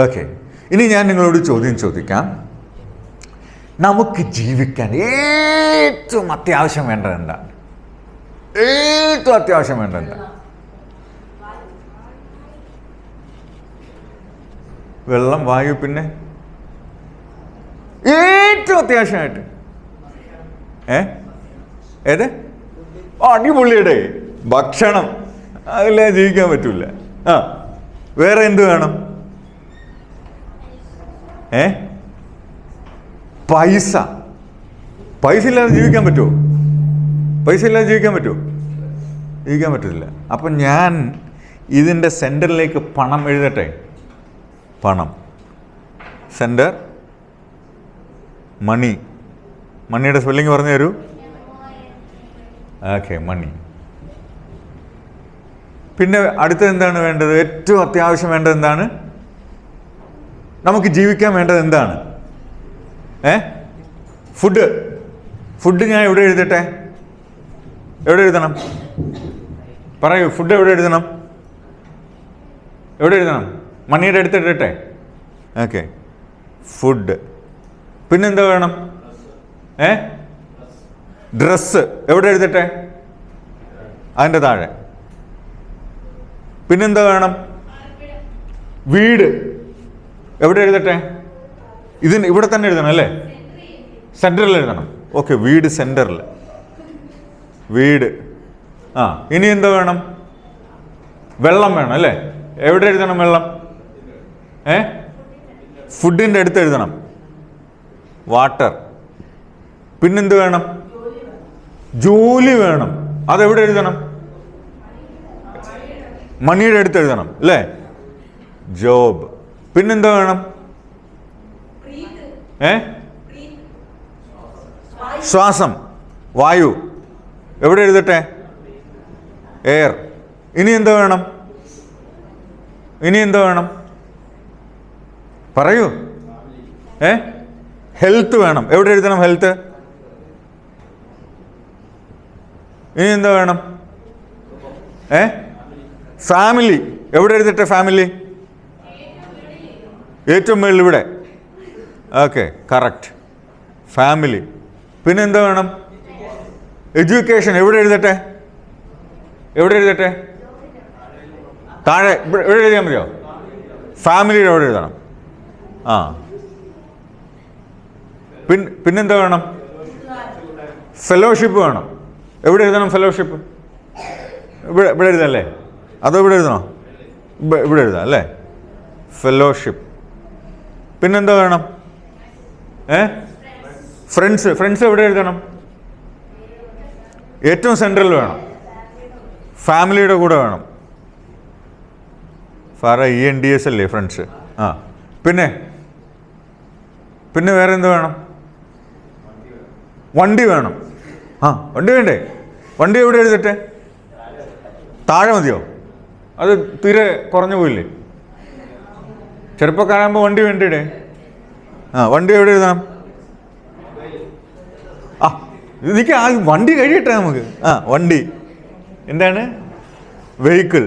ഓക്കെ, ഇനി ഞാൻ നിങ്ങളോട് ചോദ്യം ചോദിക്കാം. നമുക്ക് ജീവിക്കാൻ ഏറ്റവും അത്യാവശ്യം വേണ്ടത് എന്താണ്? ഏറ്റവും അത്യാവശ്യം വേണ്ടത് എന്താണ്? വെള്ളം, വായു, പിന്നെ ഏറ്റവും അത്യാവശ്യമായിട്ട് ഏത്? അടിപൊളിയുടെ ഭക്ഷണം, അതില്ലാതെ ജീവിക്കാൻ പറ്റൂല. ആ, വേറെ എന്ത് വേണം? പൈസ. പൈസ ഇല്ലാതെ ജീവിക്കാൻ പറ്റുമോ? പൈസ ഇല്ലാതെ ജീവിക്കാൻ പറ്റുമോ? ജീവിക്കാൻ പറ്റില്ല. അപ്പം ഞാൻ ഇതിൻ്റെ സെൻറ്ററിലേക്ക് പണം എഴുതട്ടെ. പണം, സെൻറ്റർ, മണി. മണിയുടെ സ്പെല്ലിംഗ് പറഞ്ഞു തരൂ. ഓക്കെ, മണി. പിന്നെ അടുത്തത് എന്താണ് വേണ്ടത്? ഏറ്റവും അത്യാവശ്യം വേണ്ടത് എന്താണ്? നമുക്ക് ജീവിക്കാൻ വേണ്ടത് എന്താണ്? ഫുഡ്. ഫുഡ് ഞാൻ എവിടെ എഴുതട്ടെ? എവിടെ എഴുതണം? പറയൂ, ഫുഡ് എവിടെ എഴുതണം? എവിടെ എഴുതണം? മണിയുടെ അടുത്തിടട്ടെ. Okay, food. പിന്നെന്താ വേണം? ഡ്രസ്സ് എവിടെ എഴുതട്ടെ? അതിൻ്റെ താഴെ. പിന്നെന്താ വേണം? വീട് എവിടെ എഴുതട്ടെ? ഇവിടെ തന്നെ എഴുതണം അല്ലേ? സെൻറ്ററിൽ എഴുതണം. ഓക്കെ, വീട് സെൻറ്ററിൽ. വീട്. ആ, ഇനി എന്താ വേണം? വെള്ളം വേണം അല്ലേ? എവിടെ എഴുതണം വെള്ളം? ഫുഡിൻ്റെ അടുത്ത് എഴുതണം. വാട്ടർ. പിന്നെന്ത് വേണം? ജോലി വേണം. അതെവിടെ എഴുതണം? മണിയുടെ അടുത്ത് എഴുതണം അല്ലേ? ജോബ്. പിന്നെന്താ വേണം? ശ്വാസം, വായു. എവിടെ എഴുതട്ടെ? എയർ. ഇനി എന്താ വേണം? ഇനി എന്താ വേണം? പറയൂ. ഹെൽത്ത് വേണം. എവിടെ എഴുതണം? ഹെൽത്ത്. ഇനി എന്താ വേണം? ഫാമിലി. എവിടെ എഴുതട്ടെ? ഫാമിലി ഏറ്റവും മേളിൽ ഇവിടെ. Okay, correct. ഫാമിലി. പിന്നെന്താ വേണം? എഡ്യൂക്കേഷൻ. എവിടെ എഴുതട്ടെ? എവിടെ എഴുതട്ടെ? താഴെ എവിടെ എഴുതിയാൽ മതിയോ? ഫാമിലിയുടെ എവിടെ എഴുതണം? ആ, പിന്നെന്താ വേണം? ഫെലോഷിപ്പ് വേണം. എവിടെ എഴുതണം? ഫെലോഷിപ്പ് ഇവിടെ എഴുതല്ലേ? അതോ ഇവിടെ എഴുതണോ? ഇവിടെ എഴുതാം അല്ലേ? ഫെലോഷിപ്പ്. പിന്നെന്താ വേണം? ഫ്രണ്ട്സ്. ഫ്രണ്ട്സ് എവിടെ എഴുതണം? ഏറ്റവും സെൻട്രൽ വേണം. ഫാമിലിയുടെ കൂടെ വേണം. ENDS അല്ലേ ഫ്രണ്ട്സ്? ആ, പിന്നെ വേറെ എന്ത് വേണം? വണ്ടി വേണം. ആ, വണ്ടി വേണ്ടേ? വണ്ടി എവിടെ എഴുതട്ടെ? താഴെ മതിയോ? അത് തീരെ കുറഞ്ഞു പോയില്ലേ? ചെറുപ്പക്കാരാകുമ്പോൾ വണ്ടി വേണ്ടിയിടേ. ആ, വണ്ടി എവിടെ എഴുതണം? ആ, എനിക്ക് ആ വണ്ടി കഴിയട്ടെ നമുക്ക്. ആ, വണ്ടി എന്താണ്? വെഹിക്കിൾ.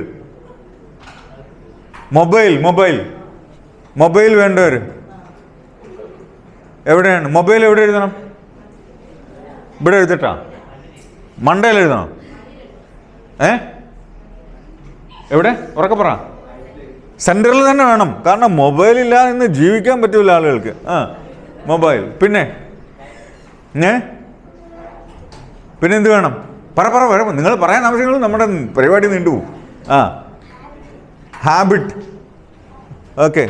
മൊബൈൽ വേണ്ടവർ എവിടെയാണ്? മൊബൈൽ എവിടെ എഴുതണം? ഇവിടെ എഴുതട്ടാ? മണ്ടയിൽ എഴുതണം? എവിടെ? ഉറക്കെ പറ. സെൻറ്ററിൽ തന്നെ വേണം. കാരണം മൊബൈലില്ലാതെ ഇന്ന് ജീവിക്കാൻ പറ്റൂല ആളുകൾക്ക്. ആ, മൊബൈൽ. പിന്നെ എന്ത് വേണം? പറ. നിങ്ങൾ പറയാൻ ആവശ്യങ്ങൾ നമ്മുടെ പരിപാടി നീണ്ടുപോകും. ആ, ഹാബിറ്റ്. ഓക്കെ.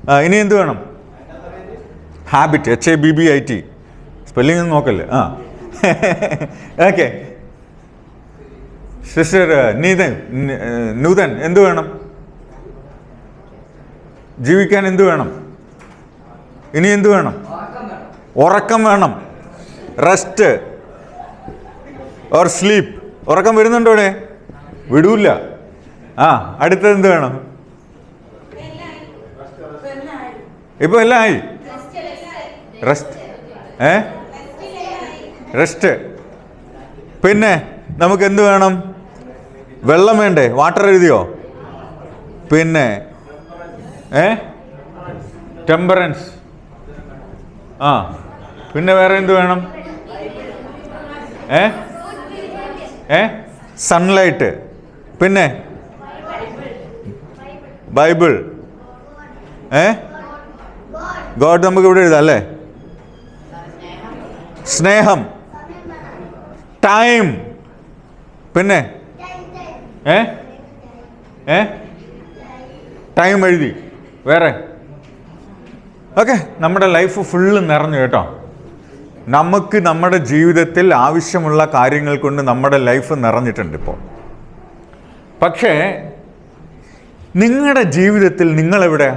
ആ, ഇനി എന്ത് വേണം? ഹാബിറ്റ്. HABBIT. സ്പെല്ലിംഗ് ഒന്നും നോക്കല്ലേ? ആ, ഓക്കെ. സിസ്റ്റർ നൂതൻ എന്ത് വേണം? ജീവിക്കാൻ എന്ത് വേണം? ഇനി എന്ത് വേണം? ഉറക്കം വേണം. റെസ്റ്റ്. Or sleep. ഉറക്കം വരുന്നുണ്ടോ ഇവിടെ? വിടൂല്ല. ആ, അടുത്തത് എന്ത് വേണം? ഇപ്പൊ എല്ലാം ആയി. റെസ്റ്റ്. റെസ്റ്റ്. പിന്നെ നമുക്ക് എന്ത് വേണം? വെള്ളം വേണ്ടേ? വാട്ടർ എഴുതിയോ? പിന്നെ ടെമ്പറൻസ്. ആ, പിന്നെ വേറെ എന്ത് വേണം? സൺലൈറ്റ്. പിന്നെ ബൈബിൾ. ഗോഡ് നമുക്ക് ഇവിടെ എഴുതാം അല്ലേ? സ്നേഹം, ടൈം. പിന്നെ ടൈം എഴുതി. വേറെ? ഓക്കെ, നമ്മുടെ ലൈഫ് ഫുള്ള് നിറഞ്ഞു കേട്ടോ. നമുക്ക് നമ്മുടെ ജീവിതത്തിൽ ആവശ്യമുള്ള കാര്യങ്ങൾ കൊണ്ട് നമ്മുടെ ലൈഫ് നിറഞ്ഞിട്ടുണ്ട് ഇപ്പോൾ. പക്ഷേ നിങ്ങളുടെ ജീവിതത്തിൽ നിങ്ങളെവിടെയാ?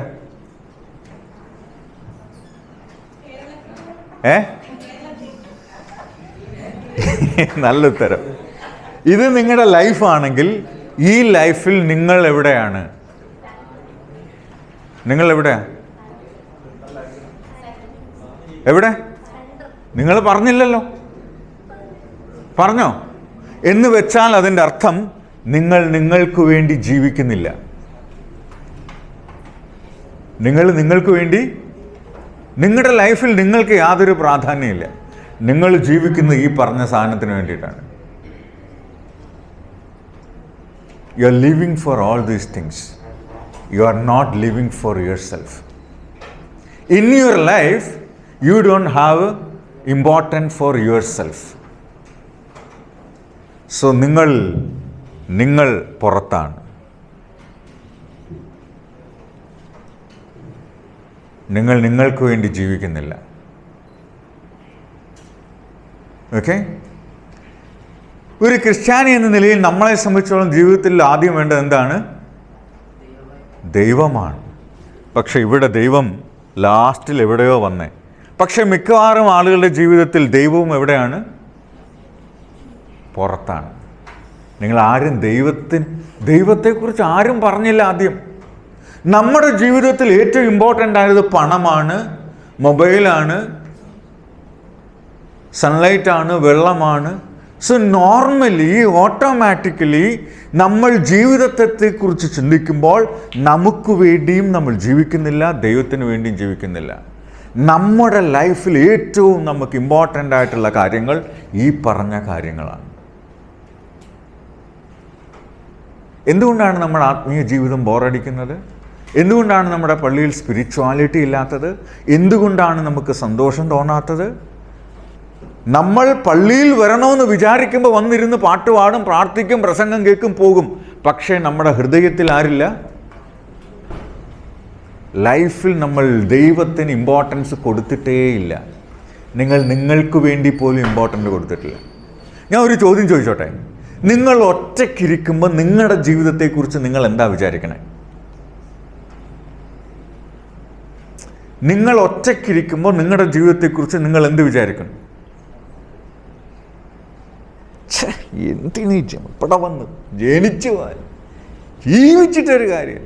നല്ല ഉത്തരം. ഇത് നിങ്ങളുടെ ലൈഫാണെങ്കിൽ ഈ ലൈഫിൽ നിങ്ങൾ എവിടെയാണ്? നിങ്ങൾ എവിടെയാ? എവിടെ? നിങ്ങൾ പറഞ്ഞില്ലല്ലോ. പറഞ്ഞോ? എന്ന് വെച്ചാൽ അതിൻ്റെ അർത്ഥം നിങ്ങൾ നിങ്ങൾക്ക് വേണ്ടി ജീവിക്കുന്നില്ല. നിങ്ങൾ നിങ്ങൾക്ക് വേണ്ടി, നിങ്ങളുടെ ലൈഫിൽ നിങ്ങൾക്ക് യാതൊരു പ്രാധാന്യമില്ല. നിങ്ങൾ ജീവിക്കുന്ന ഈ പറഞ്ഞ സാധനത്തിന് വേണ്ടിയിട്ടാണ്. You are living for all these things. You are not living for yourself. In your life you don't have important for yourself. So നിങ്ങൾ പുറത്താണ്. നിങ്ങൾ നിങ്ങൾക്ക് വേണ്ടി ജീവിക്കുന്നില്ല. ഓക്കെ? ഒരു ക്രിസ്ത്യാനി എന്ന നിലയിൽ നമ്മളെ സംബന്ധിച്ചോളം ജീവിതത്തിൽ ആദ്യം വേണ്ടത് എന്താണ്? ദൈവമാണ്. പക്ഷെ ഇവിടെ ദൈവം ലാസ്റ്റിൽ എവിടെയോ വന്നേ. പക്ഷെ മിക്കവാറും ആളുകളുടെ ജീവിതത്തിൽ ദൈവവും എവിടെയാണ്? പുറത്താണ്. നിങ്ങൾ ആരും ദൈവത്തെക്കുറിച്ച് ആരും പറഞ്ഞില്ല ആദ്യം. നമ്മുടെ ജീവിതത്തിൽ ഏറ്റവും ഇമ്പോർട്ടൻ്റ് ആയത് പണമാണ്, മൊബൈലാണ്, സൺലൈറ്റാണ്, വെള്ളമാണ്. സോ നോർമലി ഓട്ടോമാറ്റിക്കലി നമ്മൾ ജീവിതത്തെക്കുറിച്ച് ചിന്തിക്കുമ്പോൾ നമുക്ക് വേണ്ടിയും നമ്മൾ ജീവിക്കുന്നില്ല, ദൈവത്തിന് വേണ്ടിയും ജീവിക്കുന്നില്ല. നമ്മുടെ ലൈഫിൽ ഏറ്റവും നമുക്ക് ഇമ്പോർട്ടൻ്റ് ആയിട്ടുള്ള കാര്യങ്ങൾ ഈ പറഞ്ഞ കാര്യങ്ങളാണ്. എന്തുകൊണ്ടാണ് നമ്മുടെ ആത്മീയ ജീവിതം ബോറടിക്കുന്നത്? എന്തുകൊണ്ടാണ് നമ്മുടെ പള്ളിയിൽ സ്പിരിച്വാലിറ്റി ഇല്ലാത്തത്? എന്തുകൊണ്ടാണ് നമുക്ക് സന്തോഷം തോന്നാത്തത്? നമ്മൾ പള്ളിയിൽ വരണമെന്ന് വിചാരിക്കുമ്പോൾ വന്നിരുന്ന് പാട്ട് പാടും, പ്രാർത്ഥിക്കും, പ്രസംഗം കേൾക്കും, പോകും. പക്ഷേ നമ്മുടെ ഹൃദയത്തിൽ ആരില്ല. ലൈഫിൽ നമ്മൾ ദൈവത്തിന് ഇമ്പോർട്ടൻസ് കൊടുത്തിട്ടേയില്ല. നിങ്ങൾക്ക് വേണ്ടി പോലും ഇമ്പോർട്ടൻ്റ് കൊടുത്തിട്ടില്ല. ഞാൻ ഒരു ചോദ്യം ചോദിച്ചോട്ടെ. നിങ്ങൾ ഒറ്റയ്ക്കിരിക്കുമ്പോൾ നിങ്ങളുടെ ജീവിതത്തെക്കുറിച്ച് നിങ്ങൾ എന്താ വിചാരിക്കണേ? നിങ്ങൾ ഒറ്റയ്ക്കിരിക്കുമ്പോൾ നിങ്ങളുടെ ജീവിതത്തെക്കുറിച്ച് നിങ്ങൾ എന്ത് വിചാരിക്കണം? എന്തിനീ ഇവിടെ വന്ന് ജനിച്ചു പോകാൻ, ജീവിച്ചിട്ടൊരു കാര്യം,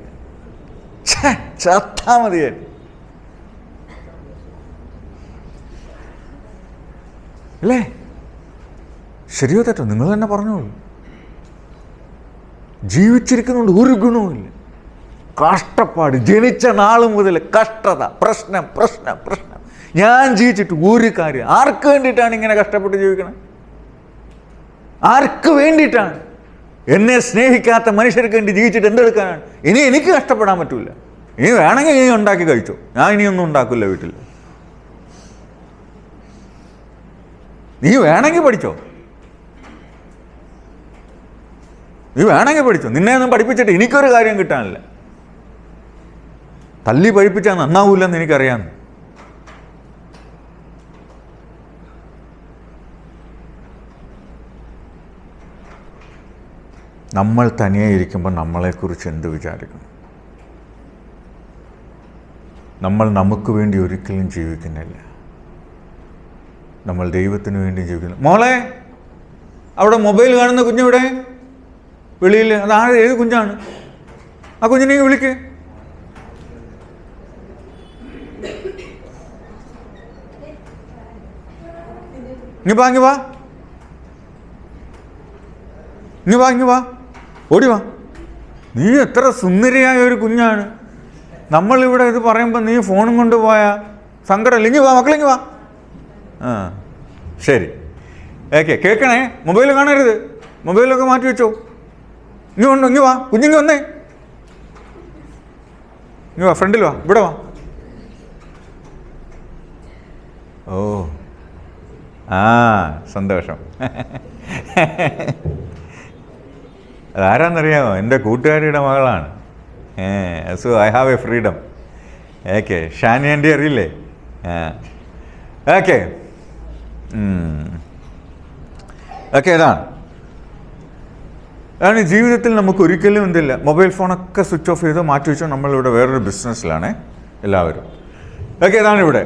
ചത്താ മതിയായി. അല്ലേ? ശരിയോ തെറ്റോ? നിങ്ങൾ തന്നെ പറഞ്ഞോളൂ. ജീവിച്ചിരിക്കുന്നുണ്ട് ഒരു ഗുണവുമില്ല. കഷ്ടപ്പാട്, ജനിച്ച നാൾ മുതൽ കഷ്ടത, പ്രശ്നം പ്രശ്നം പ്രശ്നം. ഞാൻ ജീവിച്ചിട്ട് ഒരു കാര്യം. ആർക്ക് വേണ്ടിയിട്ടാണ് ഇങ്ങനെ കഷ്ടപ്പെട്ട് ജീവിക്കണം? ആർക്ക് വേണ്ടിയിട്ടാണ്? എന്നെ സ്നേഹിക്കാത്ത മനുഷ്യർക്ക് വേണ്ടി ജീവിച്ചിട്ട് എന്തെടുക്കാനാണ്? ഇനി എനിക്ക് കഷ്ടപ്പെടാൻ പറ്റില്ല. ഇനി വേണമെങ്കിൽ ഇനി ഉണ്ടാക്കി കഴിച്ചോ. ഞാൻ ഇനിയൊന്നും ഉണ്ടാക്കില്ല വീട്ടിൽ. നീ വേണമെങ്കിൽ പഠിച്ചോ, നീ വേണമെങ്കിൽ പഠിച്ചോ. നിന്നെ ഒന്നും പഠിപ്പിച്ചിട്ട് എനിക്കൊരു കാര്യം കിട്ടാനില്ല. തല്ലി പഠിപ്പിച്ചാൽ നന്നാവൂലെന്ന് എനിക്കറിയാം. നമ്മൾ തനിയെ ഇരിക്കുമ്പോൾ നമ്മളെക്കുറിച്ച് എന്ത് വിചാരിക്കണം? നമ്മൾ നമുക്ക് വേണ്ടി ഒരിക്കലും ജീവിക്കുന്നില്ല. നമ്മൾ ദൈവത്തിന് വേണ്ടി ജീവിക്കുന്നു. മോളെ അവിടെ മൊബൈൽ കാണുന്ന കുഞ്ഞിവിടെ വെളിയിൽ, അതാര് ഏത് കുഞ്ഞാണ്? ആ കുഞ്ഞിനെ വിളിക്ക്. ഇങ്ങ് വാ, ഇങ്ങ് വാ, ഇങ്ങ് വാ, ഇങ്ങ് വാ, ഓടി വാ. നീ എത്ര സുന്ദരിയായ ഒരു കുഞ്ഞാണ്. നമ്മളിവിടെ ഇത് പറയുമ്പോൾ നീ ഫോണും കൊണ്ട് പോയാ സങ്കടമല്ല. ഇങ്ങ് വാ മക്കളിങ്ങ് വാ. ആ ശരി, ഓക്കെ. കേൾക്കണേ, മൊബൈൽ കാണരുത്, മൊബൈലൊക്കെ മാറ്റി വെച്ചോ. ഇങ്ങ് വന്നോ, ഇങ്ങ് വാ, കുഞ്ഞിങ്ങ് വന്നേ, ഇങ്ങ് വാ, ഫ്രണ്ടിൽ വാ, ഇവിടെ വാ. ഓ ആ സന്തോഷം. അതാരാന്നറിയാമോ? എൻ്റെ കൂട്ടുകാരിയുടെ മകളാണ്. So I have a freedom. Okay, Shani aunty അറിയില്ലേ? ഓക്കെ ഓക്കെ, അതാണ് ജീവിതത്തിൽ നമുക്ക് ഒരിക്കലും എന്തില്ല, മൊബൈൽ ഫോണൊക്കെ സ്വിച്ച് ഓഫ് ചെയ്ത് മാറ്റി വെച്ചോ. നമ്മളിവിടെ വേറൊരു ബിസിനസ്സിലാണ് എല്ലാവരും. ഓക്കെ, ഇതാണ് ഇവിടെ.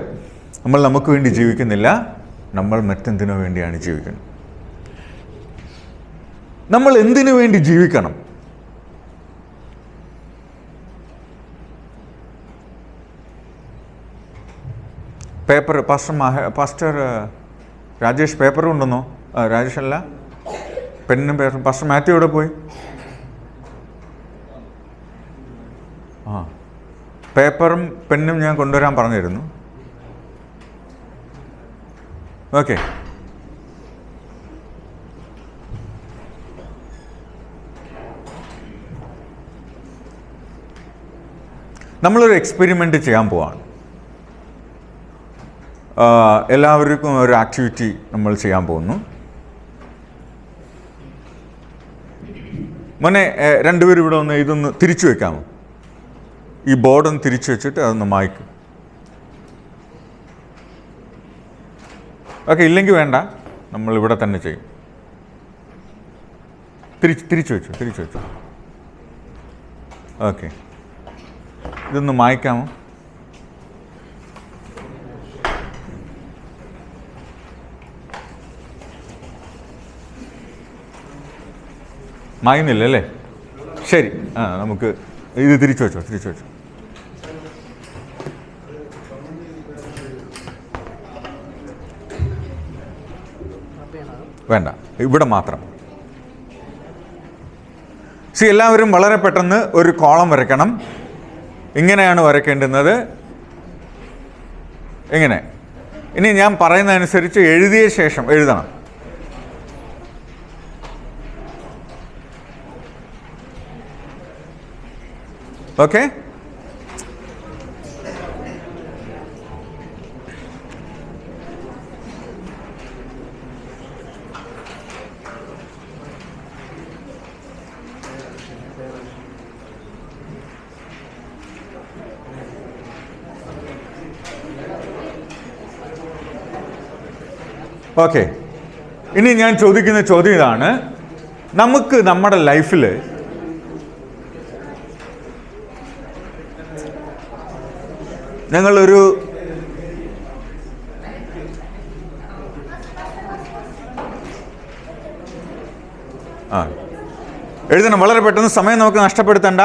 നമ്മൾ നമുക്ക് വേണ്ടി ജീവിക്കുന്നില്ല, നമ്മൾ മറ്റെന്തിനു വേണ്ടിയാണ് ജീവിക്കുന്നത്. നമ്മൾ എന്തിനു വേണ്ടി ജീവിക്കണം? പേപ്പർ പാസ്റ്റർ രാജേഷ് പേപ്പർ കൊണ്ടുവന്നോ? രാജേഷ് അല്ല, പെന്നും പേപ്പറും. പാസ്റ്റർ മാത്യു എവിടെ പോയി? ആ, പേപ്പറും പെന്നും ഞാൻ കൊണ്ടുവരാൻ പറഞ്ഞിരുന്നു. ഓക്കെ, നമ്മളൊരു എക്സ്പെരിമെൻ്റ് ചെയ്യാൻ പോവാണ്. എല്ലാവർക്കും ഒരു ആക്ടിവിറ്റി നമ്മൾ ചെയ്യാൻ പോകുന്നു. മോനെ, രണ്ടുപേരും ഇവിടെ ഒന്ന് ഇതൊന്ന് തിരിച്ചു വെക്കാമോ? ഈ ബോർഡൊന്ന് തിരിച്ചു വെച്ചിട്ട് അതൊന്ന് മായ്ക്കും. ഓക്കെ, ഇല്ലെങ്കിൽ വേണ്ട, നമ്മളിവിടെ തന്നെ ചെയ്യും. തിരിച്ചു വെച്ചു. ഓക്കെ, ഇതൊന്ന് മായ്ക്കാമോ? മായുന്നില്ല അല്ലേ? ശരി, നമുക്ക് ഇത് തിരിച്ചു വെച്ചോ. വേണ്ട, ഇവിടെ മാത്രം. എല്ലാവരും വളരെ പെട്ടെന്ന് ഒരു കോളം വരയ്ക്കണം. ഇങ്ങനെയാണ് വരയ്ക്കേണ്ടുന്നത്. ഇങ്ങനെ. ഇനി ഞാൻ പറയുന്നതനുസരിച്ച് എഴുതിയ ശേഷം എഴുതണം. Okay, okay. ഇനി ഞാൻ ചോദിക്കുന്ന ചോദ്യം ഇതാണ്. നമുക്ക് നമ്മുടെ ലൈഫിൽ ഞങ്ങളൊരു എഴുതണം വളരെ പെട്ടെന്ന്, സമയം നമുക്ക് നഷ്ടപ്പെടുത്തണ്ട.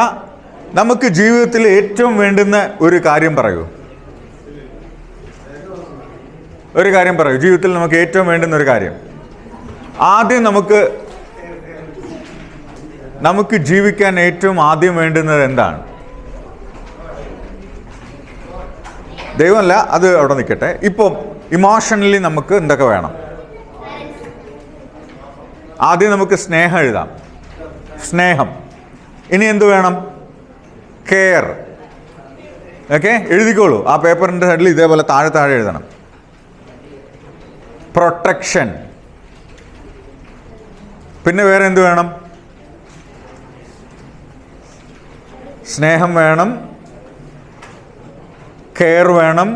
നമുക്ക് ജീവിതത്തിൽ ഏറ്റവും വേണ്ടുന്ന ഒരു കാര്യം പറയൂ. ഒരു കാര്യം പറയൂ, ജീവിതത്തിൽ നമുക്ക് ഏറ്റവും വേണ്ടുന്ന ഒരു കാര്യം. ആദ്യം നമുക്ക് ജീവിക്കാൻ ഏറ്റവും ആദ്യം വേണ്ടുന്നത് എന്താണ്? ദൈവമല്ല, അത് അവിടെ നിൽക്കട്ടെ. ഇപ്പോൾ ഇമോഷണലി നമുക്ക് എന്തൊക്കെ വേണം? ആദ്യം നമുക്ക് സ്നേഹം എഴുതാം. സ്നേഹം. ഇനി എന്ത് വേണം? കെയർ. ഓക്കെ, എഴുതിക്കോളൂ. ആ പേപ്പറിൻ്റെ സൈഡിൽ ഇതേപോലെ താഴെ എഴുതണം. പ്രൊട്ടക്ഷൻ. പിന്നെ വേറെ എന്ത് വേണം? സ്നേഹം വേണം, കെയർ വേണം,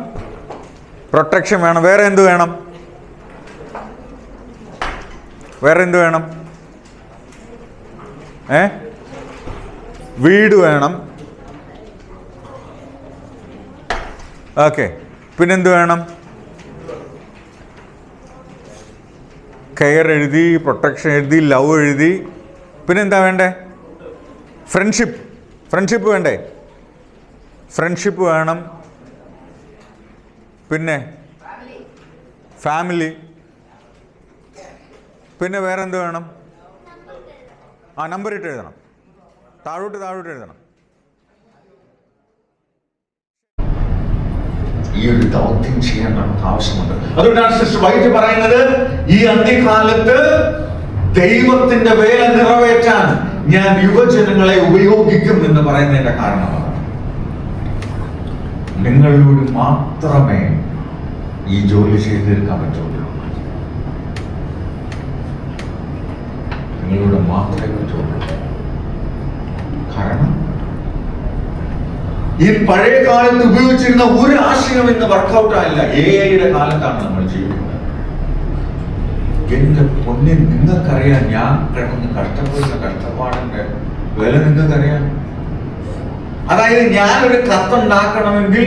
പ്രൊട്ടക്ഷൻ വേണം. വേറെ എന്ത് വേണം? വീട് വേണം. ഓക്കെ, പിന്നെന്ത് വേണം? കെയർ എഴുതി, പ്രൊട്ടക്ഷൻ എഴുതി, ലവ് എഴുതി. പിന്നെന്താ വേണ്ടേ? ഫ്രണ്ട്ഷിപ്പ് വേണ്ടേ? ഫ്രണ്ട്ഷിപ്പ് വേണം. പിന്നെ ഫാമിലി. പിന്നെ വേറെ എന്ത് വേണം? നമ്പർ ഇട്ട് എഴുതണം. താഴോട്ട് എഴുതണം. ഈ ഒരു ദൗത്യം ചെയ്യാൻ നമുക്ക് ആവശ്യമുണ്ട്. അതുകൊണ്ടാണ് സിസ്റ്റർ വൈറ്റ് പറയുന്നത്, ഈ അന്ത്യകാലത്ത് ദൈവത്തിന്റെ വേല നിറവേറ്റാൻ ഞാൻ യുവജനങ്ങളെ ഉപയോഗിക്കും എന്ന് പറയുന്നതിന്റെ കാരണമാണ് നിങ്ങളിലൂടെ മാത്രമേ ഈ ജോലി ചെയ്തെടുക്കാൻ പറ്റുള്ളൂ. നിങ്ങളിലൂടെ മാത്രമേ പറ്റുള്ളൂ. കാരണം ഈ പഴയ കാലത്ത് ഉപയോഗിച്ചിരുന്ന ഒരു ആശയം ഇന്ന് വർക്കൗട്ട് ആയില്ല. AI-യുടെ കാലത്താണ് നമ്മൾ ജീവിക്കുന്നത്. എന്റെ പൊന്നിൽ നിങ്ങൾക്കറിയാം, ഞാൻ കിടന്ന് കഷ്ടപ്പെടുന്ന കഷ്ടപ്പാടിന്റെ വില നിങ്ങൾക്കറിയാം. അതായത് ഞാനൊരു കത്തുണ്ടാക്കണമെങ്കിൽ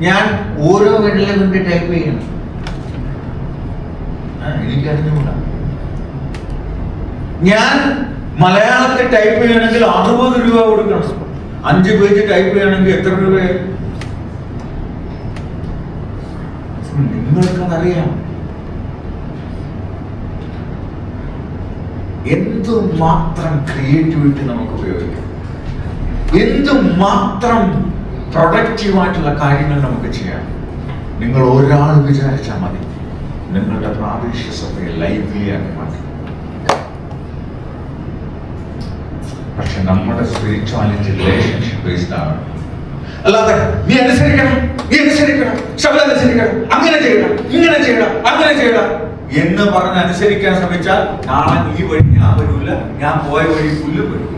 ഞാൻ ഓരോ വെള്ളമിന്റെ ടൈപ്പ് ചെയ്യണം. എനിക്കറിഞ്ഞുകൂടാ. ഞാൻ മലയാളത്തിൽ ടൈപ്പ് ചെയ്യണമെങ്കിൽ 60 രൂപ കൊടുക്കണം. 5 പേജ് ടൈപ്പ് ചെയ്യണമെങ്കിൽ എത്ര രൂപയായി? നിങ്ങൾക്കതറിയാം. എന്തുമാത്രം ക്രിയേറ്റിവിറ്റി നമുക്ക് ഉപയോഗിക്കാം, എന്തുമാത്രം പ്രൊഡക്റ്റീവായിട്ടുള്ള കാര്യങ്ങൾ നമുക്ക് ചെയ്യാം. നിങ്ങൾ ഒരാൾ വിചാരിച്ചാൽ മതി നിങ്ങളുടെ പ്രാദേശിക സഭയെ ലൈവ്ലിയാക്കി മാറ്റി. പക്ഷെ നമ്മുടെ സ്പിരിച്വാലിറ്റി റിലേഷൻഷിപ്പ് ബേസ്ഡ് ആണ്. അല്ലാതെ നീ അനുസരിക്കണം, ശബ്ദം അനുസരിക്കണം, അങ്ങനെ ചെയ്യണം, ഇങ്ങനെ ചെയ്യണം, അങ്ങനെ ചെയ്യണം എന്ന് പറഞ്ഞ് അനുസരിക്കാൻ ശ്രമിച്ചാൽ നാളെ ഈ വഴി ഞാൻ വരൂല, ഞാൻ പോയ വഴി പുല്ല് വരും.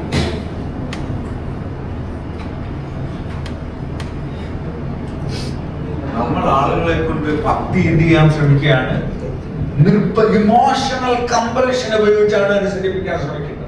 നമ്മൾ ആളുകളെ കൊണ്ട് ഭക്തി എന്ത് ചെയ്യാൻ ശ്രമിക്കുകയാണ്? ഇമോഷണൽ കമ്പൽഷൻ ഉപയോഗിച്ചാണ് അനുസരിപ്പിക്കാൻ ശ്രമിക്കുന്നത്.